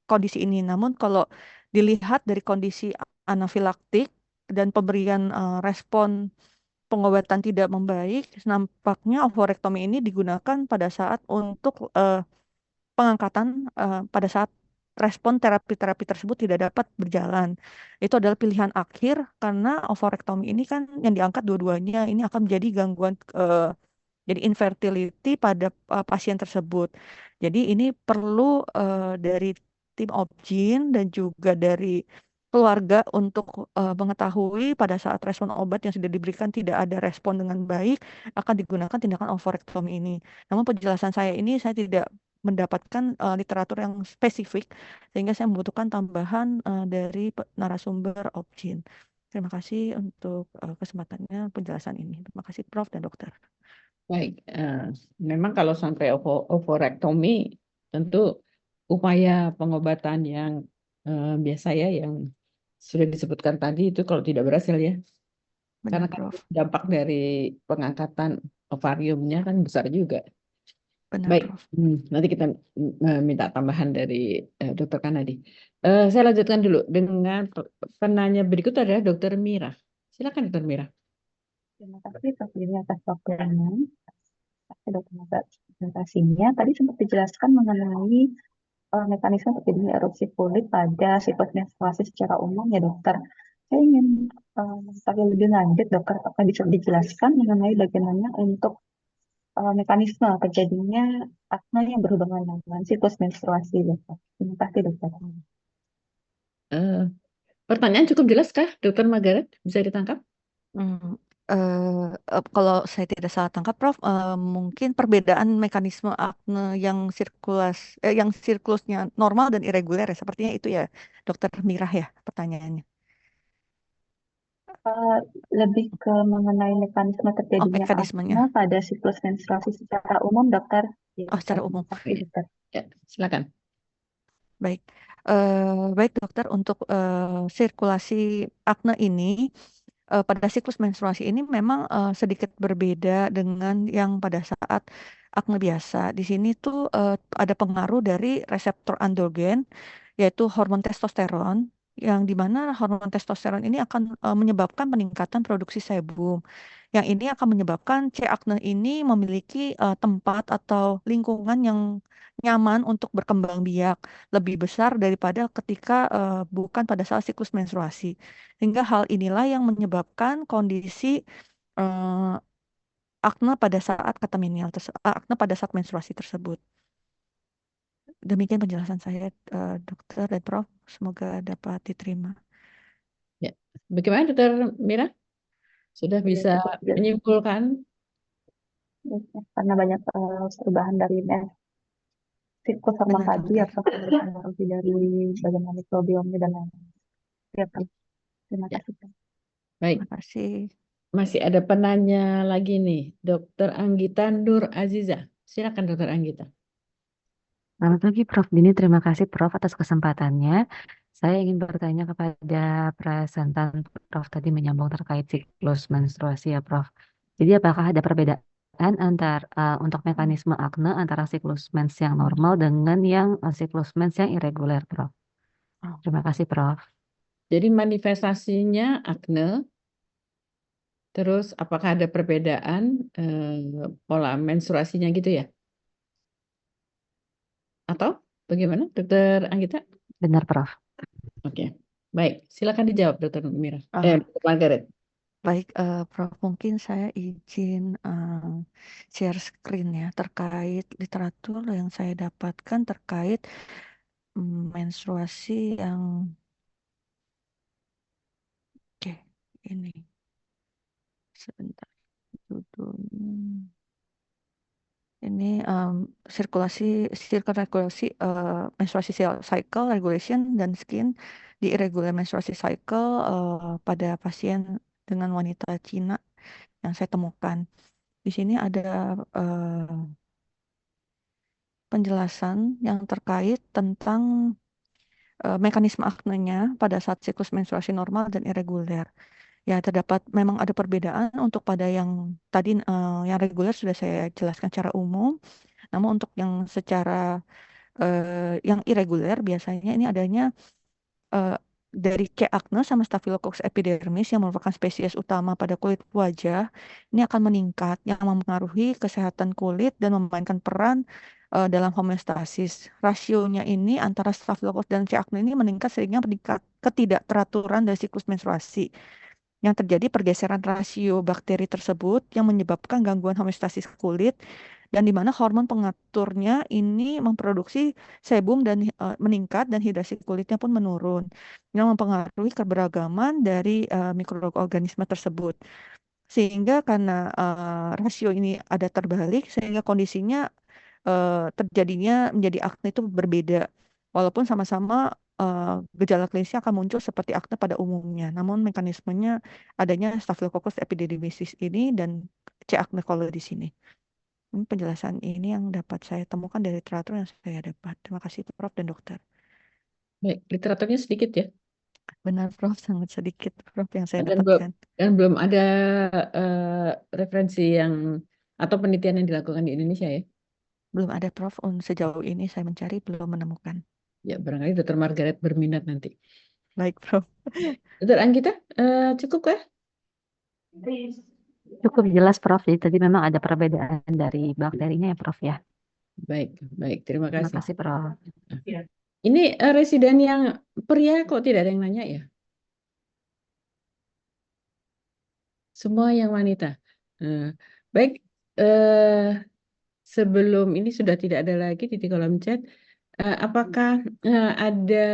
kondisi ini. Namun kalau dilihat dari kondisi anafilaktik dan pemberian respon pengobatan tidak membaik, nampaknya ovorektomi ini digunakan pada saat untuk pengangkatan pada saat respon terapi-terapi tersebut tidak dapat berjalan. Itu adalah pilihan akhir karena ovorektomi ini kan yang diangkat dua-duanya ini akan menjadi gangguan jadi infertility pada pasien tersebut. Jadi ini perlu dari tim Obgyn dan juga dari keluarga untuk mengetahui pada saat respon obat yang sudah diberikan tidak ada respon dengan baik akan digunakan tindakan ovorektomi ini. Namun penjelasan saya ini saya tidak mendapatkan literatur yang spesifik sehingga saya membutuhkan tambahan dari narasumber Obgyn. Terima kasih untuk kesempatannya penjelasan ini. Terima kasih Prof dan Dokter. Baik, memang kalau sampai ovorektomi tentu upaya pengobatan yang biasa ya, yang sudah disebutkan tadi itu kalau tidak berhasil ya, Benar, karena kan Prof. dampak dari pengangkatan ovariumnya kan besar juga. Benar, Baik, Prof. nanti kita minta tambahan dari Dokter Kanadi. Saya lanjutkan dulu dengan penanya berikut adalah Dokter Mira. Silakan Dokter Mira. Terima kasih Prof. Dini atas waktunya. Dokter atas presentasinya. Tadi sempat dijelaskan mengenai mekanisme terjadinya erupsi kulit pada siklus menstruasi secara umum ya dokter. Saya ingin mengetahui lebih lanjut dokter, apakah bisa dijelaskan mengenai bagaimana untuk mekanisme terjadinya akne yang berhubungan dengan siklus menstruasi dokter. Terima kasih dokter. Pertanyaan cukup jelas kah, Dokter Margaret? Bisa ditangkap? Kalau saya tidak salah tangkap, Prof, mungkin perbedaan mekanisme akne yang siklusnya normal dan irreguler ya, sepertinya itu ya, Dokter Mirah ya pertanyaannya. Lebih ke mengenai mekanisme terjadinya Mekanismenya. akne pada siklus menstruasi secara umum dokter. Ya, secara umum. terima kasih, dokter. Ya, silakan. Baik, baik dokter, untuk sirkulasi akne ini pada siklus menstruasi ini memang sedikit berbeda dengan yang pada saat akne biasa. Di sini tuh ada pengaruh dari reseptor androgen, yaitu hormon testosteron, yang dimana hormon testosteron ini akan menyebabkan peningkatan produksi sebum. Yang ini akan menyebabkan C. acne ini memiliki tempat atau lingkungan yang nyaman untuk berkembang biak lebih besar daripada ketika bukan pada saat siklus menstruasi. Sehingga hal inilah yang menyebabkan kondisi eh, akne pada saat akne pada saat menstruasi tersebut. Demikian penjelasan saya, dokter dan Prof. Semoga dapat diterima. Ya. Bagaimana Dokter Mira? Sudah bisa menyimpulkan? Karena banyak perubahan dari siklus hormon Benar, tadi dokter. atau pengaruh dari bagaimana mikrobiomnya dan lain-lain. Ya, Prof. Terima Ya. kasih. Prof. Baik, Terima kasih. masih ada penanya lagi nih, Dokter Anggita Nur Aziza. Silakan Dokter Anggita. Selamat pagi Prof. Dini, terima kasih Prof atas kesempatannya. Saya ingin bertanya kepada presentan Prof tadi menyambung terkait siklus menstruasi ya Prof. Jadi apakah ada perbedaan untuk mekanisme akne antara siklus mens yang normal dengan yang siklus mens yang irreguler Prof? Terima kasih Prof. Jadi manifestasinya akne, terus apakah ada perbedaan pola menstruasinya gitu ya? Atau bagaimana Dokter Anggita? Benar Prof. Oke, baik. Silakan dijawab Dokter Mira. Dokter Margaret. Baik, Prof, mungkin saya izin share screen ya terkait literatur yang saya dapatkan terkait menstruasi yang oke, ini sebentar judulnya. Ini circle regulasi menstruasi cycle regulation dan skin di irregular menstruasi cycle pada pasien dengan wanita Cina yang saya temukan. Di sini ada penjelasan yang terkait tentang mekanisme aknenya pada saat siklus menstruasi normal dan irreguler. Ya, terdapat memang ada perbedaan untuk pada yang tadi yang reguler sudah saya jelaskan secara umum. Namun untuk yang secara yang irreguler biasanya ini adanya eh, dari C. acnes sama Staphylococcus epidermis yang merupakan spesies utama pada kulit wajah, ini akan meningkat yang mempengaruhi kesehatan kulit dan memainkan peran dalam homeostasis. Rasionya ini antara Staphylococcus dan C. acnes ini meningkat sehingga meningkat ketidakteraturan dari siklus menstruasi. Yang terjadi pergeseran rasio bakteri tersebut yang menyebabkan gangguan homeostasis kulit dan di mana hormon pengaturnya ini memproduksi sebum dan meningkat dan hidrasi kulitnya pun menurun yang mempengaruhi keberagaman dari mikroorganisme tersebut. Sehingga karena rasio ini ada terbalik sehingga kondisinya terjadinya menjadi akne itu berbeda. Walaupun sama-sama gejala klinisnya akan muncul seperti akne pada umumnya. Namun mekanismenya adanya Staphylococcus epidermisis ini dan C. acne coli di sini. Ini penjelasan ini yang dapat saya temukan dari literatur yang saya dapat. Terima kasih Prof dan Dokter. Baik, literaturnya sedikit ya. Benar Prof, sangat sedikit Prof yang saya Dan dapatkan. belum ada referensi yang atau penelitian yang dilakukan di Indonesia ya. Belum ada Prof, sejauh ini saya mencari belum menemukan. Ya, barangkali Dr. Margaret berminat nanti. Baik Prof. Dr. Anggita, cukup kah? Cukup jelas Prof. Jadi tadi memang ada perbedaan dari bakterinya ya Prof ya. Baik, baik. Terima Terima kasih. kasih Prof. Ini residen yang pria kok tidak ada yang nanya ya? Semua yang wanita. Baik, sebelum ini sudah tidak ada lagi di kolom chat. Apakah ada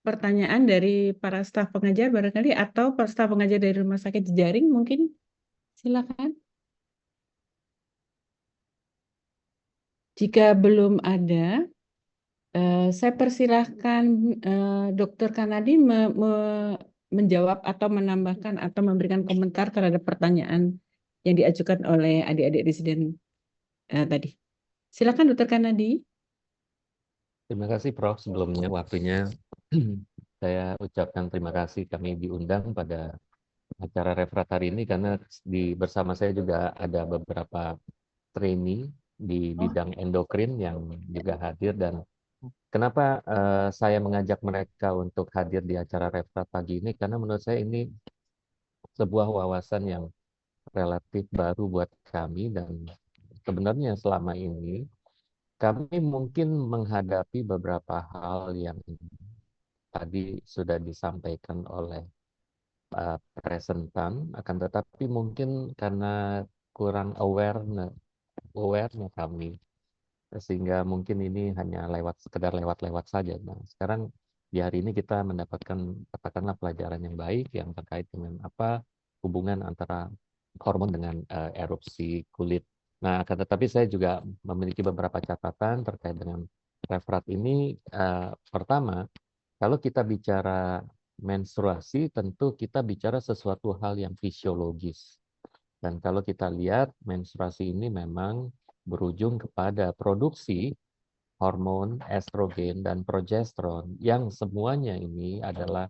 pertanyaan dari para staf pengajar barangkali atau para staf pengajar dari rumah sakit jejaring mungkin? Silakan. Jika belum ada, saya persilahkan Dr. Kanadi menjawab atau menambahkan atau memberikan komentar terhadap pertanyaan yang diajukan oleh adik-adik residen tadi. Silakan Dr. Kanadi. Terima kasih Prof. Sebelumnya waktunya saya ucapkan terima kasih kami diundang pada acara referat hari ini karena bersama saya juga ada beberapa trainee di bidang endokrin yang juga hadir dan kenapa saya mengajak mereka untuk hadir di acara referat pagi ini karena menurut saya ini sebuah wawasan yang relatif baru buat kami dan sebenarnya selama ini kami mungkin menghadapi beberapa hal yang tadi sudah disampaikan oleh presentan, akan tetapi mungkin karena kurang awareness kami, sehingga mungkin ini hanya sekedar lewat-lewat saja. Nah, sekarang di hari ini kita mendapatkan katakanlah pelajaran yang baik yang terkait dengan apa hubungan antara hormon dengan erupsi kulit. Nah, akan tetapi saya juga memiliki beberapa catatan terkait dengan referat ini. Pertama, kalau kita bicara menstruasi, tentu kita bicara sesuatu hal yang fisiologis. Dan kalau kita lihat, menstruasi ini memang berujung kepada produksi hormon estrogen dan progesteron yang semuanya ini adalah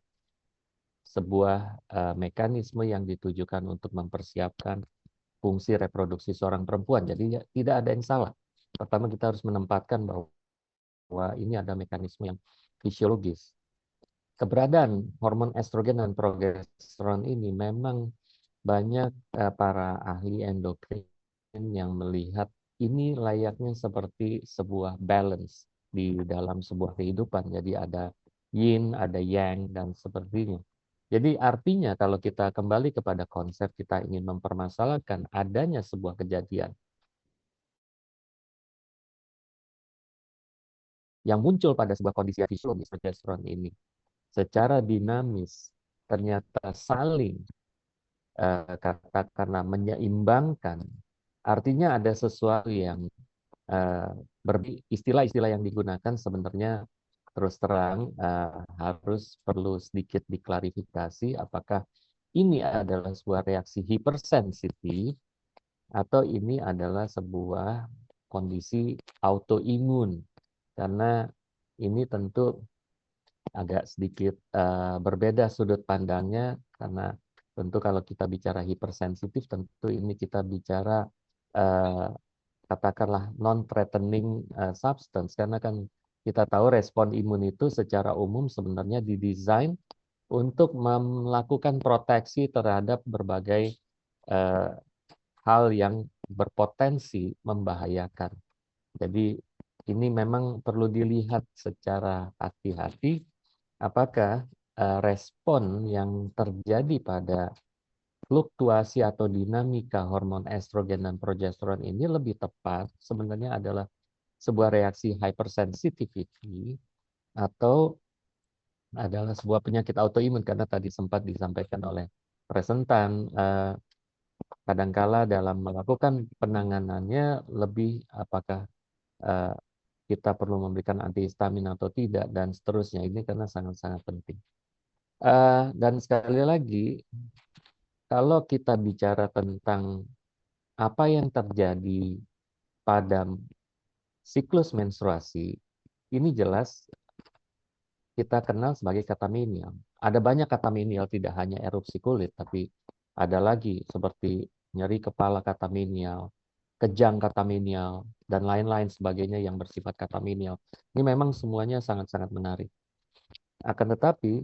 sebuah mekanisme yang ditujukan untuk mempersiapkan fungsi reproduksi seorang perempuan. Jadi tidak ada yang salah. Pertama kita harus menempatkan bahwa ini ada mekanisme yang fisiologis. Keberadaan hormon estrogen dan progesteron ini memang banyak para ahli endokrin yang melihat ini layaknya seperti sebuah balance di dalam sebuah kehidupan. Jadi ada yin, ada yang, dan sepertinya. Jadi artinya kalau kita kembali kepada konsep kita ingin mempermasalahkan adanya sebuah kejadian yang muncul pada sebuah kondisi fisiologis progesteron ini secara dinamis ternyata saling katakanlah menyeimbangkan, artinya ada sesuatu yang istilah-istilah yang digunakan sebenarnya terus terang harus perlu sedikit diklarifikasi apakah ini adalah sebuah reaksi hipersensitif atau ini adalah sebuah kondisi autoimun, karena ini tentu agak sedikit berbeda sudut pandangnya, karena tentu kalau kita bicara hipersensitif, tentu ini kita bicara katakanlah non-threatening substance, karena kan kita tahu respon imun itu secara umum sebenarnya didesain untuk melakukan proteksi terhadap berbagai hal yang berpotensi membahayakan. Jadi ini memang perlu dilihat secara hati-hati apakah respon yang terjadi pada fluktuasi atau dinamika hormon estrogen dan progesteron ini lebih tepat sebenarnya adalah sebuah reaksi hypersensitivity atau adalah sebuah penyakit autoimun, karena tadi sempat disampaikan oleh presentan kadangkala dalam melakukan penanganannya lebih apakah kita perlu memberikan antihistamin atau tidak dan seterusnya, ini karena sangat-sangat penting. Dan sekali lagi, kalau kita bicara tentang apa yang terjadi pada siklus menstruasi, ini jelas kita kenal sebagai katamenial. Ada banyak katamenial, tidak hanya erupsi kulit, tapi ada lagi seperti nyeri kepala katamenial, kejang katamenial, dan lain-lain sebagainya yang bersifat katamenial. Ini memang semuanya sangat-sangat menarik. Akan tetapi,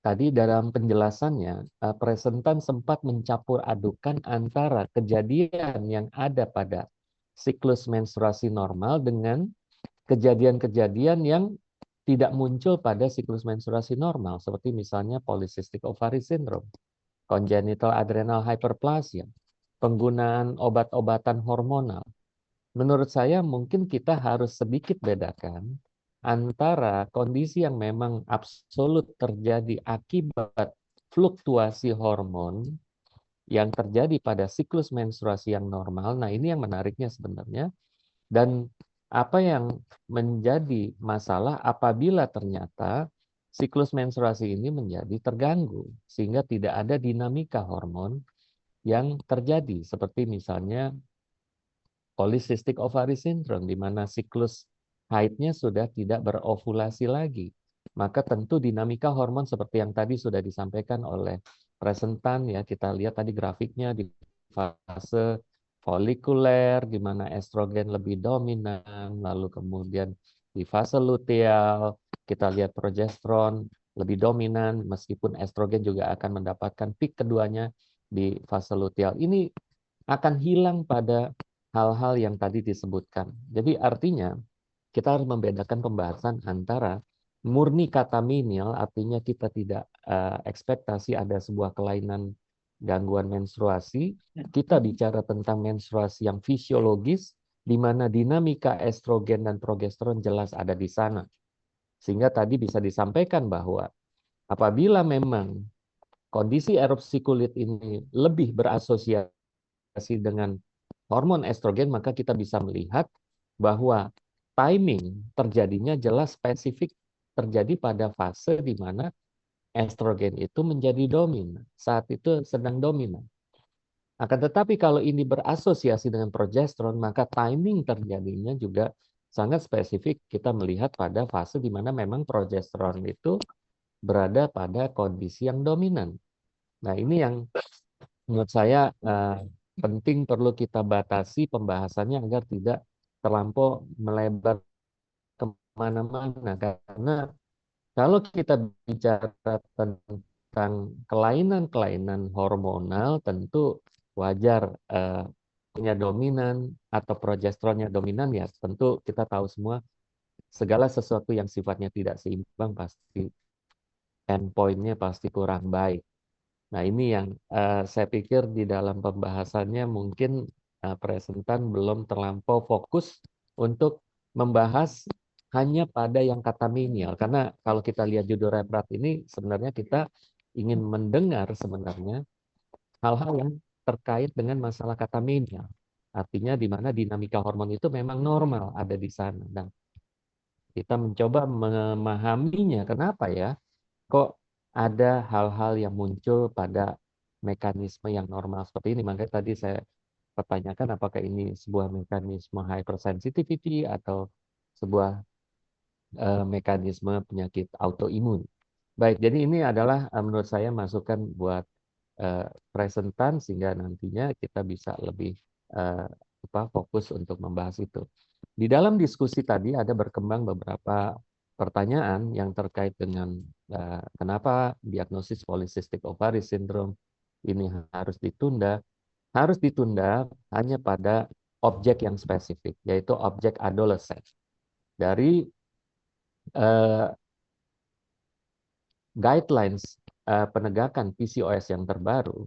tadi dalam penjelasannya, presentan sempat mencampur adukan antara kejadian yang ada pada siklus menstruasi normal dengan kejadian-kejadian yang tidak muncul pada siklus menstruasi normal, seperti misalnya polycystic ovary syndrome, congenital adrenal hyperplasia, penggunaan obat-obatan hormonal. Menurut saya mungkin kita harus sedikit bedakan antara kondisi yang memang absolut terjadi akibat fluktuasi hormon yang terjadi pada siklus menstruasi yang normal. Nah, ini yang menariknya sebenarnya. Dan apa yang menjadi masalah apabila ternyata siklus menstruasi ini menjadi terganggu, sehingga tidak ada dinamika hormon yang terjadi, seperti misalnya polycystic ovary syndrome, di mana siklus haidnya sudah tidak berovulasi lagi. Maka tentu dinamika hormon seperti yang tadi sudah disampaikan oleh presentan, ya kita lihat tadi grafiknya di fase folikuler, di mana estrogen lebih dominan, lalu kemudian di fase luteal, kita lihat progesteron lebih dominan, meskipun estrogen juga akan mendapatkan peak keduanya di fase luteal. Ini akan hilang pada hal-hal yang tadi disebutkan. Jadi artinya kita harus membedakan pembahasan antara murni katamenial, artinya kita tidak ekspektasi ada sebuah kelainan gangguan menstruasi. Kita bicara tentang menstruasi yang fisiologis, di mana dinamika estrogen dan progesteron jelas ada di sana. Sehingga tadi bisa disampaikan bahwa apabila memang kondisi erupsi kulit ini lebih berasosiasi dengan hormon estrogen, maka kita bisa melihat bahwa timing terjadinya jelas spesifik terjadi pada fase di mana estrogen itu menjadi dominan. Saat itu sedang dominan. Akan tetapi kalau ini berasosiasi dengan progesteron, maka timing terjadinya juga sangat spesifik. Kita melihat pada fase di mana memang progesteron itu berada pada kondisi yang dominan. Nah, ini yang menurut saya penting perlu kita batasi pembahasannya agar tidak terlampau melebar kemana-mana. Karena kalau kita bicara tentang kelainan-kelainan hormonal, tentu wajar punya dominan atau progesteronnya dominan, ya tentu kita tahu semua segala sesuatu yang sifatnya tidak seimbang pasti endpoint-nya pasti kurang baik. Nah, ini yang saya pikir di dalam pembahasannya mungkin presentan belum terlampau fokus untuk membahas hanya pada yang katamenial. Karena kalau kita lihat judul referat ini, sebenarnya kita ingin mendengar sebenarnya hal-hal yang terkait dengan masalah katamenial. Artinya di mana dinamika hormon itu memang normal ada di sana. Dan kita mencoba memahaminya. Kenapa ya? Kok ada hal-hal yang muncul pada mekanisme yang normal seperti ini. Makanya tadi saya pertanyakan apakah ini sebuah mekanisme hypersensitivity atau sebuah mekanisme penyakit autoimun. Baik, jadi ini adalah menurut saya masukan buat presentan sehingga nantinya kita bisa lebih fokus untuk membahas itu. Di dalam diskusi tadi ada berkembang beberapa pertanyaan yang terkait dengan kenapa diagnosis polycystic ovary syndrome ini harus ditunda. Harus ditunda hanya pada objek yang spesifik, yaitu objek adolesan. Dari guidelines penegakan PCOS yang terbaru,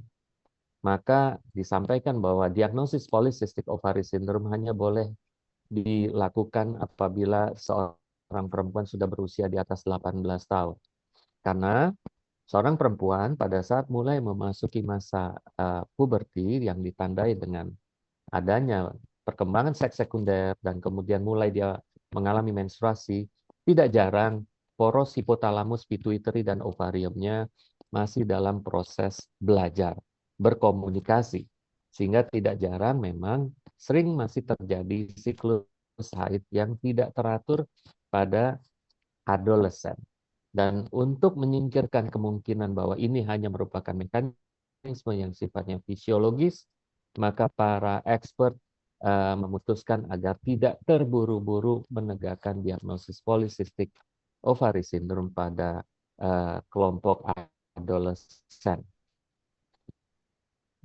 maka disampaikan bahwa diagnosis polycystic ovary syndrome hanya boleh dilakukan apabila seorang perempuan sudah berusia di atas 18 tahun. Karena seorang perempuan pada saat mulai memasuki masa puberti yang ditandai dengan adanya perkembangan seks sekunder dan kemudian mulai dia mengalami menstruasi, tidak jarang poros hipotalamus, pituitary, dan ovariumnya masih dalam proses belajar, berkomunikasi. Sehingga tidak jarang memang sering masih terjadi siklus haid yang tidak teratur pada adolesen. Dan untuk menyingkirkan kemungkinan bahwa ini hanya merupakan mekanisme yang sifatnya fisiologis, maka para expert memutuskan agar tidak terburu-buru menegakkan diagnosis polycystic ovary syndrome pada kelompok adolesen.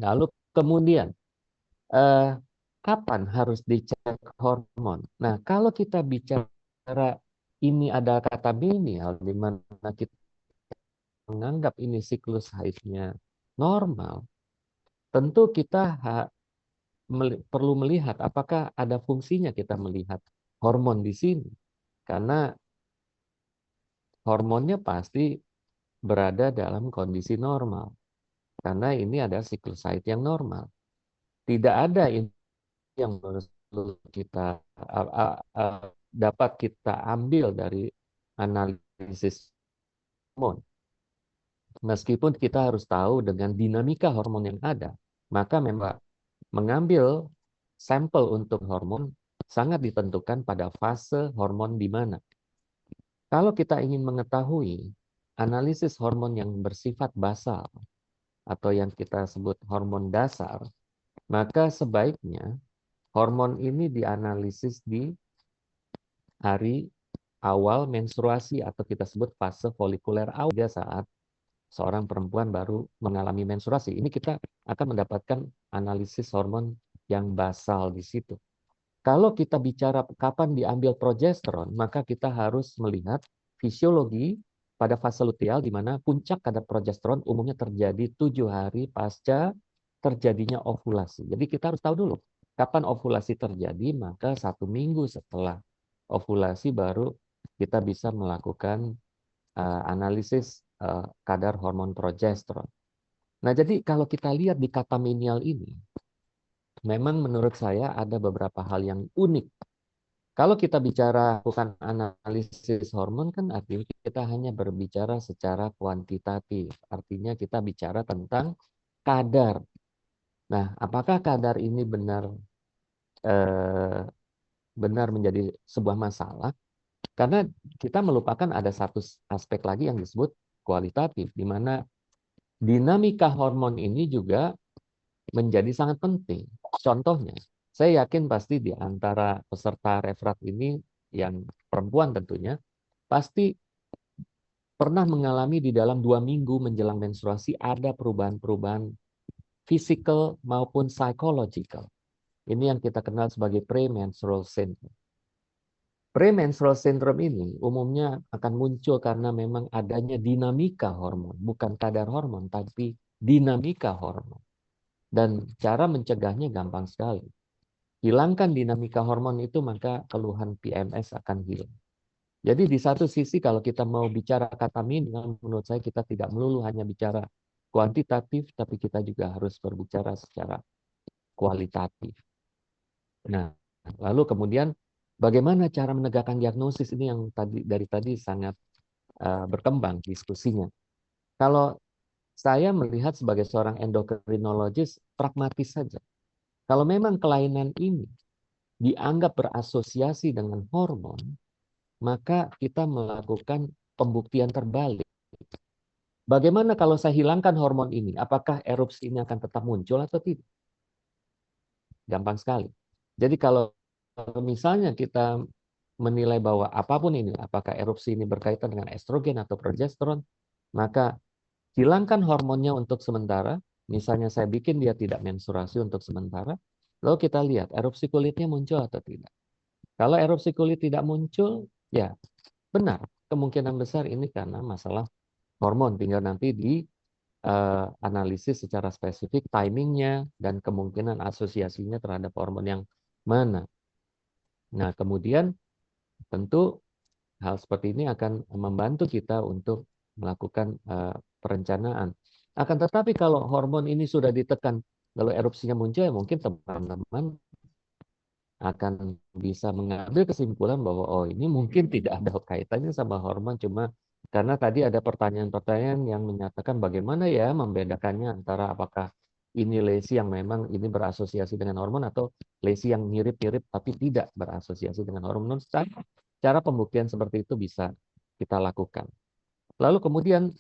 Lalu kemudian, kapan harus dicek hormon? Nah, kalau kita bicara ini ada kata menial, di mana kita menganggap ini siklus haidnya normal, tentu kita perlu melihat apakah ada fungsinya kita melihat hormon di sini. Karena hormonnya pasti berada dalam kondisi normal. Karena ini ada siklus haid yang normal. Tidak ada yang perlu kita dapat kita ambil dari analisis hormon. Meskipun kita harus tahu dengan dinamika hormon yang ada, maka memang mengambil sampel untuk hormon sangat ditentukan pada fase hormon di mana. Kalau kita ingin mengetahui analisis hormon yang bersifat basal atau yang kita sebut hormon dasar, maka sebaiknya hormon ini dianalisis di hari awal menstruasi atau kita sebut fase folikuler awal saat seorang perempuan baru mengalami menstruasi. Ini kita akan mendapatkan analisis hormon yang basal di situ. Kalau kita bicara kapan diambil progesteron, maka kita harus melihat fisiologi pada fase luteal di mana puncak kadar progesteron umumnya terjadi 7 hari pasca terjadinya ovulasi. Jadi kita harus tahu dulu kapan ovulasi terjadi, maka 1 minggu setelah ovulasi baru kita bisa melakukan analisis kadar hormon progesteron. Nah, jadi kalau kita lihat di kata menial ini, memang menurut saya ada beberapa hal yang unik. Kalau kita bicara bukan analisis hormon kan artinya kita hanya berbicara secara kuantitatif. Artinya kita bicara tentang kadar. Nah, apakah kadar ini benar menjadi sebuah masalah? Karena kita melupakan ada satu aspek lagi yang disebut kualitatif, di mana dinamika hormon ini juga menjadi sangat penting. Contohnya, saya yakin pasti di antara peserta referat ini yang perempuan tentunya, pasti pernah mengalami di dalam 2 minggu menjelang menstruasi ada perubahan-perubahan physical maupun psychological. Ini yang kita kenal sebagai premenstrual syndrome. Premenstrual syndrome ini umumnya akan muncul karena memang adanya dinamika hormon, bukan kadar hormon, tapi dinamika hormon. Dan cara mencegahnya gampang sekali. Hilangkan dinamika hormon itu, maka keluhan PMS akan hilang. Jadi di satu sisi kalau kita mau bicara kata minimal, menurut saya kita tidak melulu hanya bicara kuantitatif, tapi kita juga harus berbicara secara kualitatif. Nah, lalu kemudian bagaimana cara menegakkan diagnosis ini yang dari tadi sangat berkembang diskusinya. Kalau saya melihat sebagai seorang endokrinologis pragmatis saja. Kalau memang kelainan ini dianggap berasosiasi dengan hormon, maka kita melakukan pembuktian terbalik. Bagaimana kalau saya hilangkan hormon ini? Apakah erupsi ini akan tetap muncul atau tidak? Gampang sekali. Jadi kalau misalnya kita menilai bahwa apapun ini, apakah erupsi ini berkaitan dengan estrogen atau progesteron, maka hilangkan hormonnya untuk sementara. Misalnya saya bikin dia tidak menstruasi untuk sementara, lalu kita lihat erupsi kulitnya muncul atau tidak. Kalau erupsi kulit tidak muncul, ya benar. Kemungkinan besar ini karena masalah hormon. Tinggal nanti di analisis secara spesifik timingnya dan kemungkinan asosiasinya terhadap hormon yang mana. Nah, kemudian tentu hal seperti ini akan membantu kita untuk melakukan perencanaan. Akan tetapi kalau hormon ini sudah ditekan, lalu erupsinya muncul, ya mungkin teman-teman akan bisa mengambil kesimpulan bahwa oh ini mungkin tidak ada kaitannya sama hormon, cuma karena tadi ada pertanyaan-pertanyaan yang menyatakan bagaimana ya membedakannya antara apakah ini lesi yang memang ini berasosiasi dengan hormon atau lesi yang mirip-mirip tapi tidak berasosiasi dengan hormon. Cara pembuktian seperti itu bisa kita lakukan. Lalu kemudian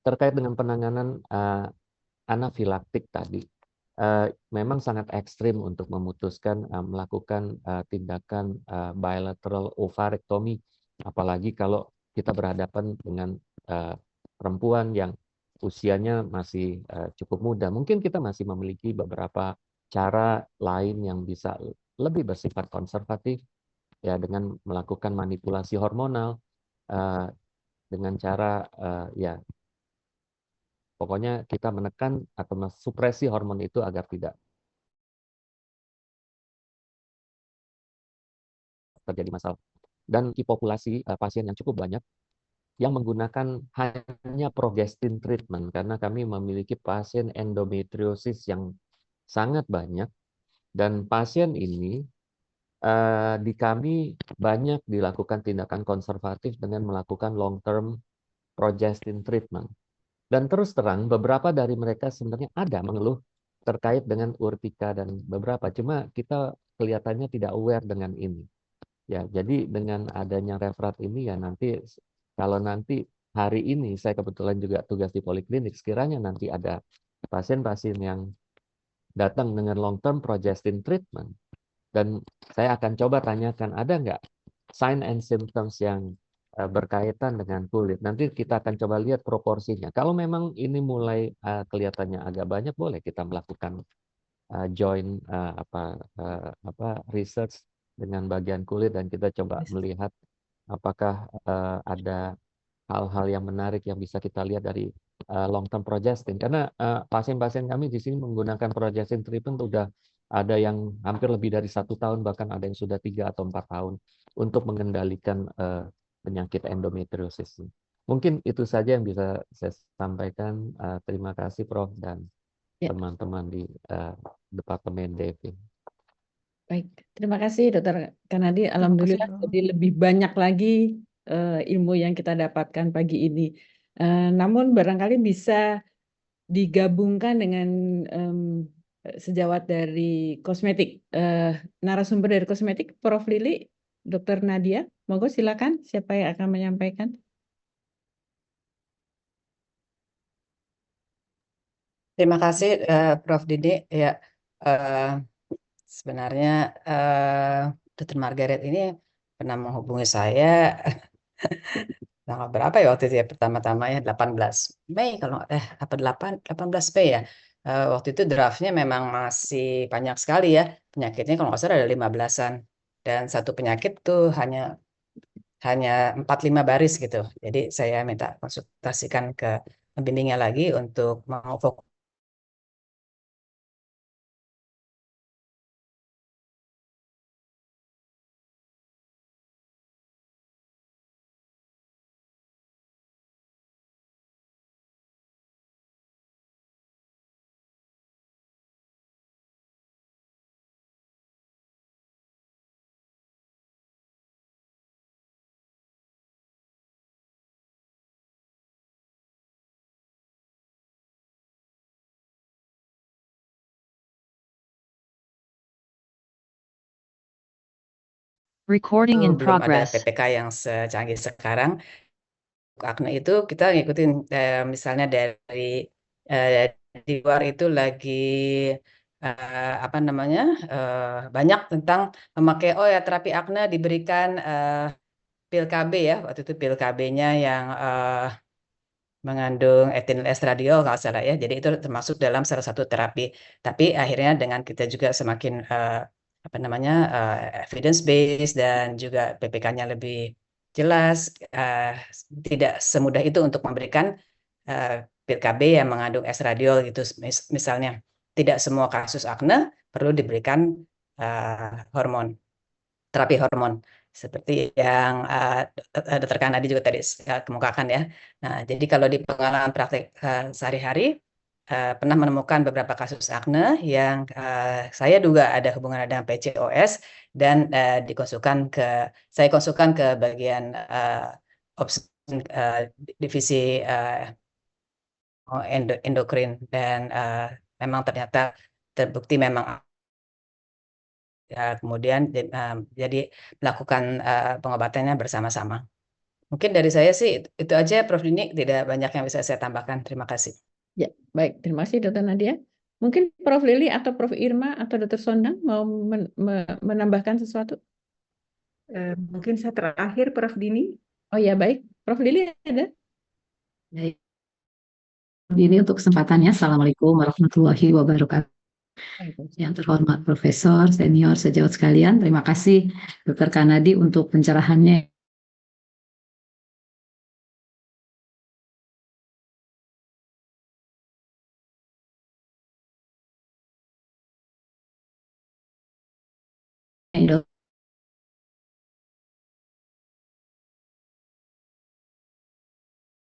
terkait dengan penanganan anafilaktik tadi, memang sangat ekstrim untuk memutuskan melakukan tindakan bilateral ovarektomi, apalagi kalau kita berhadapan dengan perempuan yang usianya masih cukup muda. Mungkin kita masih memiliki beberapa cara lain yang bisa lebih bersifat konservatif, ya dengan melakukan manipulasi hormonal, dengan cara ya pokoknya kita menekan atau mensupresi hormon itu agar tidak terjadi masalah. Dan di populasi pasien yang cukup banyak yang menggunakan hanya progestin treatment, karena kami memiliki pasien endometriosis yang sangat banyak, dan pasien ini di kami banyak dilakukan tindakan konservatif dengan melakukan long term progestin treatment. Dan terus terang beberapa dari mereka sebenarnya ada mengeluh terkait dengan urtika dan beberapa, cuma kita kelihatannya tidak aware dengan ini. Ya, jadi dengan adanya referat ini ya nanti kalau nanti hari ini saya kebetulan juga tugas di poliklinik, sekiranya nanti ada pasien-pasien yang datang dengan long term progestin treatment, dan saya akan coba tanyakan ada nggak sign and symptoms yang berkaitan dengan kulit. Nanti kita akan coba lihat proporsinya. Kalau memang ini mulai kelihatannya agak banyak, boleh kita melakukan join research dengan bagian kulit dan kita coba melihat apakah ada hal-hal yang menarik yang bisa kita lihat dari long term progestin. Karena pasien-pasien kami di sini menggunakan progestin treatment udah ada yang hampir lebih dari 1 tahun, bahkan ada yang sudah 3 atau 4 tahun untuk mengendalikan penyakit endometriosis. Mungkin itu saja yang bisa saya sampaikan. Terima kasih Prof dan teman-teman di Departemen DEVI. Baik, terima kasih Dokter Kanadi. Terima kasih, Alhamdulillah Bro. jadi lebih banyak lagi ilmu yang kita dapatkan pagi ini. Namun barangkali bisa digabungkan dengan sejawat dari kosmetik, narasumber dari kosmetik, Prof. Lili, Dokter Nadia. Monggo silakan, siapa yang akan menyampaikan? Terima kasih Prof. Didi. Ya, sebenarnya Dr. Margaret ini pernah menghubungi saya tanggal berapa ya waktu itu ya, pertama-tama ya 18 Mei kalau apa 18 Mei ya. Waktu itu draftnya memang masih banyak sekali ya penyakitnya, kalau nggak salah ada 15-an, dan satu penyakit tuh hanya 4-5 baris gitu. Jadi saya minta konsultasikan ke pembimbingnya lagi untuk mau Recording in belum ada progress. PPK yang secanggih sekarang. Akne itu kita ngikutin misalnya dari di luar itu lagi apa namanya banyak tentang memakai ya terapi akne diberikan pil KB ya, waktu itu pil KB-nya yang mengandung etinyl estradiol kalau salah ya, jadi itu termasuk dalam salah satu terapi. Tapi akhirnya dengan kita juga semakin apa namanya evidence based dan juga PPK-nya lebih jelas, tidak semudah itu untuk memberikan pil KB yang mengandung estradiol gitu. Misalnya tidak semua kasus akne perlu diberikan terapi hormon seperti yang Dr. Kanadi juga tadi kemukakan ya. Nah, jadi kalau di pengalaman praktek sehari-hari pernah menemukan beberapa kasus akne yang saya duga ada hubungan dengan PCOS dan saya konsulkan ke bagian divisi endokrin dan memang ternyata terbukti memang kemudian jadi melakukan pengobatannya bersama-sama. Mungkin dari saya sih itu aja, Prof. Dini, tidak banyak yang bisa saya tambahkan. Terima kasih. Ya, baik. Terima kasih, Dr. Nadia. Mungkin Prof. Lili atau Prof. Irma atau Dr. Sondang mau menambahkan sesuatu? Mungkin saya terakhir, Prof. Dini. Oh ya, baik. Prof. Lili ada? Baik. Ini untuk kesempatannya. Assalamualaikum warahmatullahi wabarakatuh. Yang terhormat Profesor, Senior, sejawat sekalian, terima kasih Dr. Kanadi untuk pencerahannya.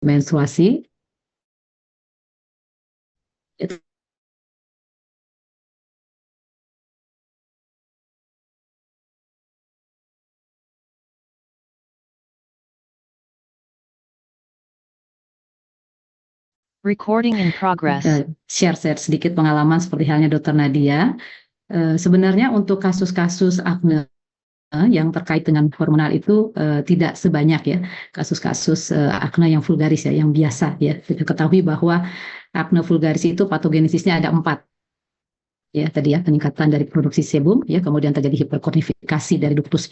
Menstruasi itu Recording in progress. share sedikit pengalaman seperti halnya Dr. Nadia. Sebenarnya untuk kasus-kasus akne yang terkait dengan hormonal itu tidak sebanyak ya kasus-kasus akne yang vulgaris ya, yang biasa ya. Kita ketahui bahwa akne vulgaris itu patogenesisnya ada 4 ya, tadi ya, peningkatan dari produksi sebum ya, kemudian terjadi hiperkornifikasi dari ductus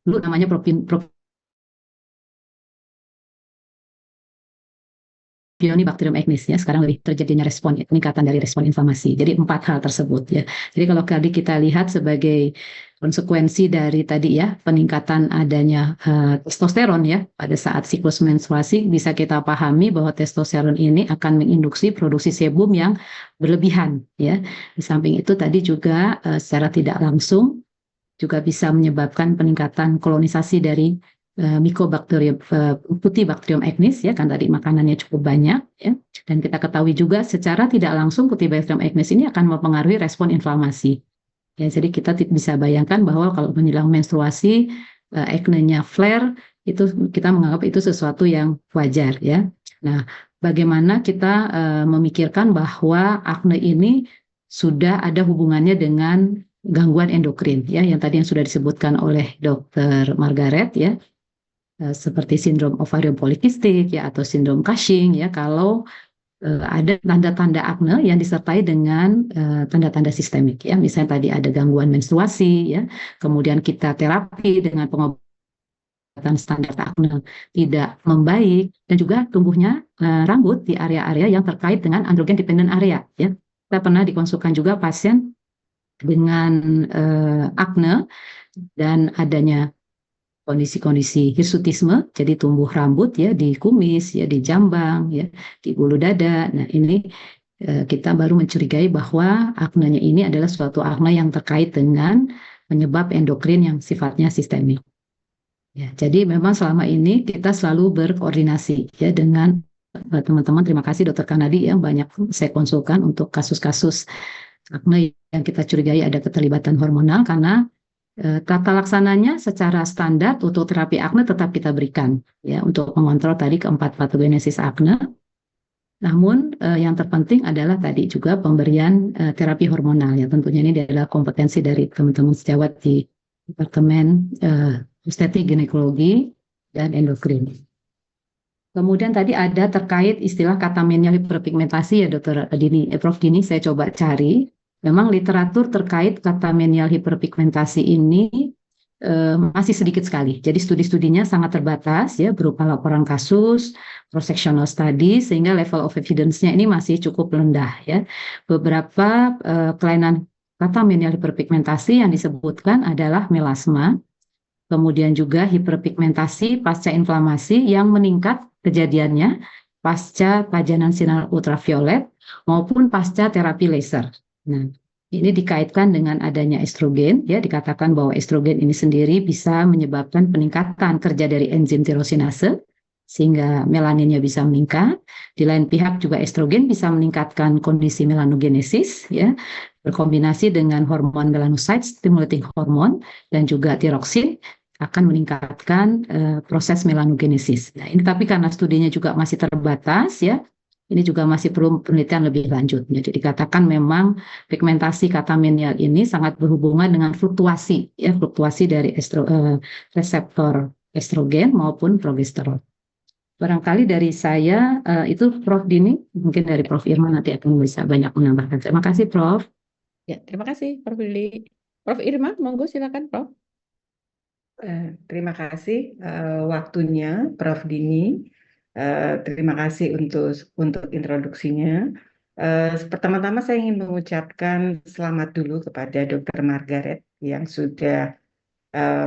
dulu namanya Propionibacterium acnes ya, sekarang lebih terjadinya peningkatan dari respon inflamasi. Jadi 4 hal tersebut ya. Jadi kalau tadi kita lihat sebagai konsekuensi dari tadi ya peningkatan adanya testosteron ya pada saat siklus menstruasi, bisa kita pahami bahwa testosteron ini akan menginduksi produksi sebum yang berlebihan ya. Di samping itu tadi juga secara tidak langsung juga bisa menyebabkan peningkatan kolonisasi dari Mycobacterium Putibacterium acnes ya, kan tadi makanannya cukup banyak ya, dan kita ketahui juga secara tidak langsung Putibacterium acnes ini akan mempengaruhi respon inflamasi ya. Jadi kita bisa bayangkan bahwa kalau menjelang menstruasi acne-nya flare, itu kita menganggap itu sesuatu yang wajar ya. Nah, bagaimana kita memikirkan bahwa acne ini sudah ada hubungannya dengan gangguan endokrin ya, yang tadi yang sudah disebutkan oleh Dr. Margaret ya, seperti sindrom ovarium polikistik ya, atau sindrom Cushing ya, kalau ada tanda-tanda akne yang disertai dengan tanda-tanda sistemik ya, misalnya tadi ada gangguan menstruasi ya, kemudian kita terapi dengan pengobatan standar akne tidak membaik, dan juga tumbuhnya rambut di area-area yang terkait dengan androgen dependent area ya. Kita pernah dikonsulkan juga pasien dengan akne dan adanya kondisi-kondisi hirsutisme, jadi tumbuh rambut ya di kumis ya, di jambang ya, di bulu dada. Nah, ini kita baru mencurigai bahwa aknenya ini adalah suatu akne yang terkait dengan penyebab endokrin yang sifatnya sistemik. Ya, jadi memang selama ini kita selalu berkoordinasi ya dengan teman-teman. Terima kasih Dr. Kanadi yang banyak saya konsulkan untuk kasus-kasus akne yang kita curigai ada keterlibatan hormonal, karena tata laksananya secara standar untuk terapi akne tetap kita berikan ya, untuk mengontrol tadi keempat patogenesis akne. Namun yang terpenting adalah tadi juga pemberian terapi hormonal ya, tentunya ini adalah kompetensi dari teman-teman sejawat di Departemen Estetik Ginekologi dan Endokrin. Kemudian tadi ada terkait istilah katamenial hiperpigmentasi ya Dr. Dini, Prof. Dini, saya coba cari. Memang literatur terkait katamenial hiperpigmentasi ini masih sedikit sekali. Jadi studi-studinya sangat terbatas ya, berupa laporan kasus, cross-sectional study, sehingga level of evidence-nya ini masih cukup rendah ya. Beberapa kelainan katamenial hiperpigmentasi yang disebutkan adalah melasma, kemudian juga hiperpigmentasi pasca inflamasi yang meningkat kejadiannya pasca pajanan sinar ultraviolet maupun pasca terapi laser. Nah, ini dikaitkan dengan adanya estrogen, ya dikatakan bahwa estrogen ini sendiri bisa menyebabkan peningkatan kerja dari enzim tirosinase sehingga melaninnya bisa meningkat. Di lain pihak juga estrogen bisa meningkatkan kondisi melanogenesis, ya berkombinasi dengan hormon melanocyte stimulating hormone dan juga tiroksin akan meningkatkan proses melanogenesis. Nah, ini tapi karena studinya juga masih terbatas ya, ini juga masih perlu penelitian lebih lanjut. Jadi dikatakan memang pigmentasi katamenial ini sangat berhubungan dengan fluktuasi ya, fluktuasi dari reseptor estrogen maupun progesteron. Barangkali dari saya itu Prof. Dini, mungkin dari Prof. Irma nanti akan bisa banyak menambahkan. Terima kasih Prof. Ya, terima kasih Prof. Lili. Prof. Irma, monggo silakan Prof. Terima kasih waktunya Prof. Dini. Terima kasih untuk introduksinya. Pertama-tama saya ingin mengucapkan selamat dulu kepada Dr. Margaret yang sudah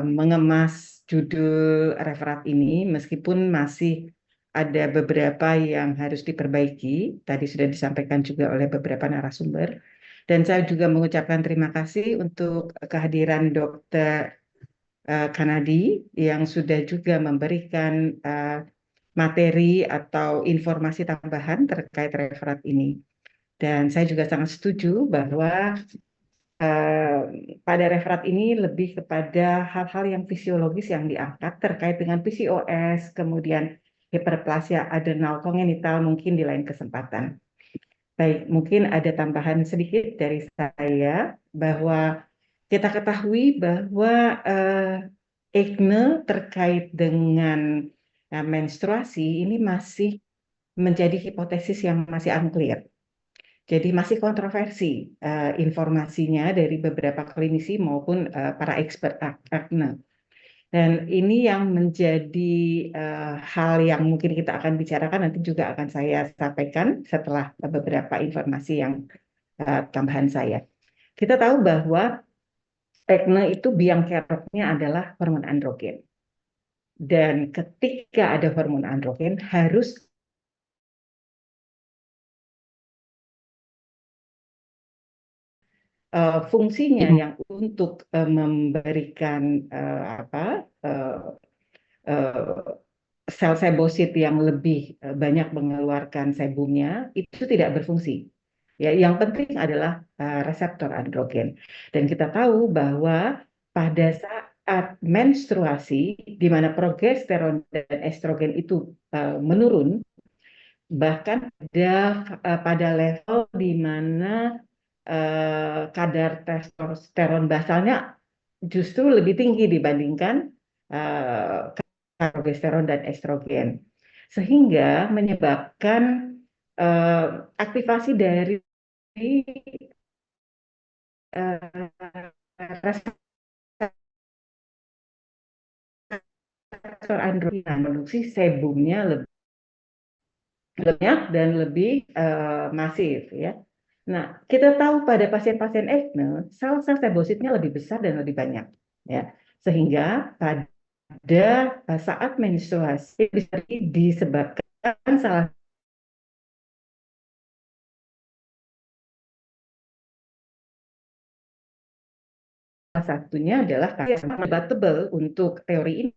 mengemas judul referat ini, meskipun masih ada beberapa yang harus diperbaiki. Tadi sudah disampaikan juga oleh beberapa narasumber. Dan saya juga mengucapkan terima kasih untuk kehadiran Dr. Kanadi yang sudah juga memberikan materi atau informasi tambahan terkait referat ini. Dan saya juga sangat setuju bahwa pada referat ini lebih kepada hal-hal yang fisiologis yang diangkat terkait dengan PCOS, kemudian hiperplasia adrenal kongenital mungkin di lain kesempatan. Baik, mungkin ada tambahan sedikit dari saya bahwa kita ketahui bahwa acne terkait dengan menstruasi ini masih menjadi hipotesis yang masih unclear. Jadi masih kontroversi informasinya dari beberapa klinisi maupun para expert acne. Dan ini yang menjadi hal yang mungkin kita akan bicarakan, nanti juga akan saya sampaikan setelah beberapa informasi yang tambahan saya. Kita tahu bahwa acne itu biang keroknya adalah hormon androgen. Dan ketika ada hormon androgen harus fungsinya yang untuk memberikan sel sebosit yang lebih banyak mengeluarkan sebumnya itu tidak berfungsi. Ya, yang penting adalah reseptor androgen. Dan kita tahu bahwa pada saat menstruasi, di mana progesteron dan estrogen itu menurun, bahkan pada level di mana kadar testosteron basalnya justru lebih tinggi dibandingkan progesteron dan estrogen, sehingga menyebabkan aktivasi dari reseptor androgen, produksi sebumnya lebih banyak dan lebih masif ya. Nah, kita tahu pada pasien-pasien acne, sel-sel sebositnya lebih besar dan lebih banyak ya. Sehingga pada saat menstruasi bisa disebabkan salah satunya adalah debatable untuk teori ini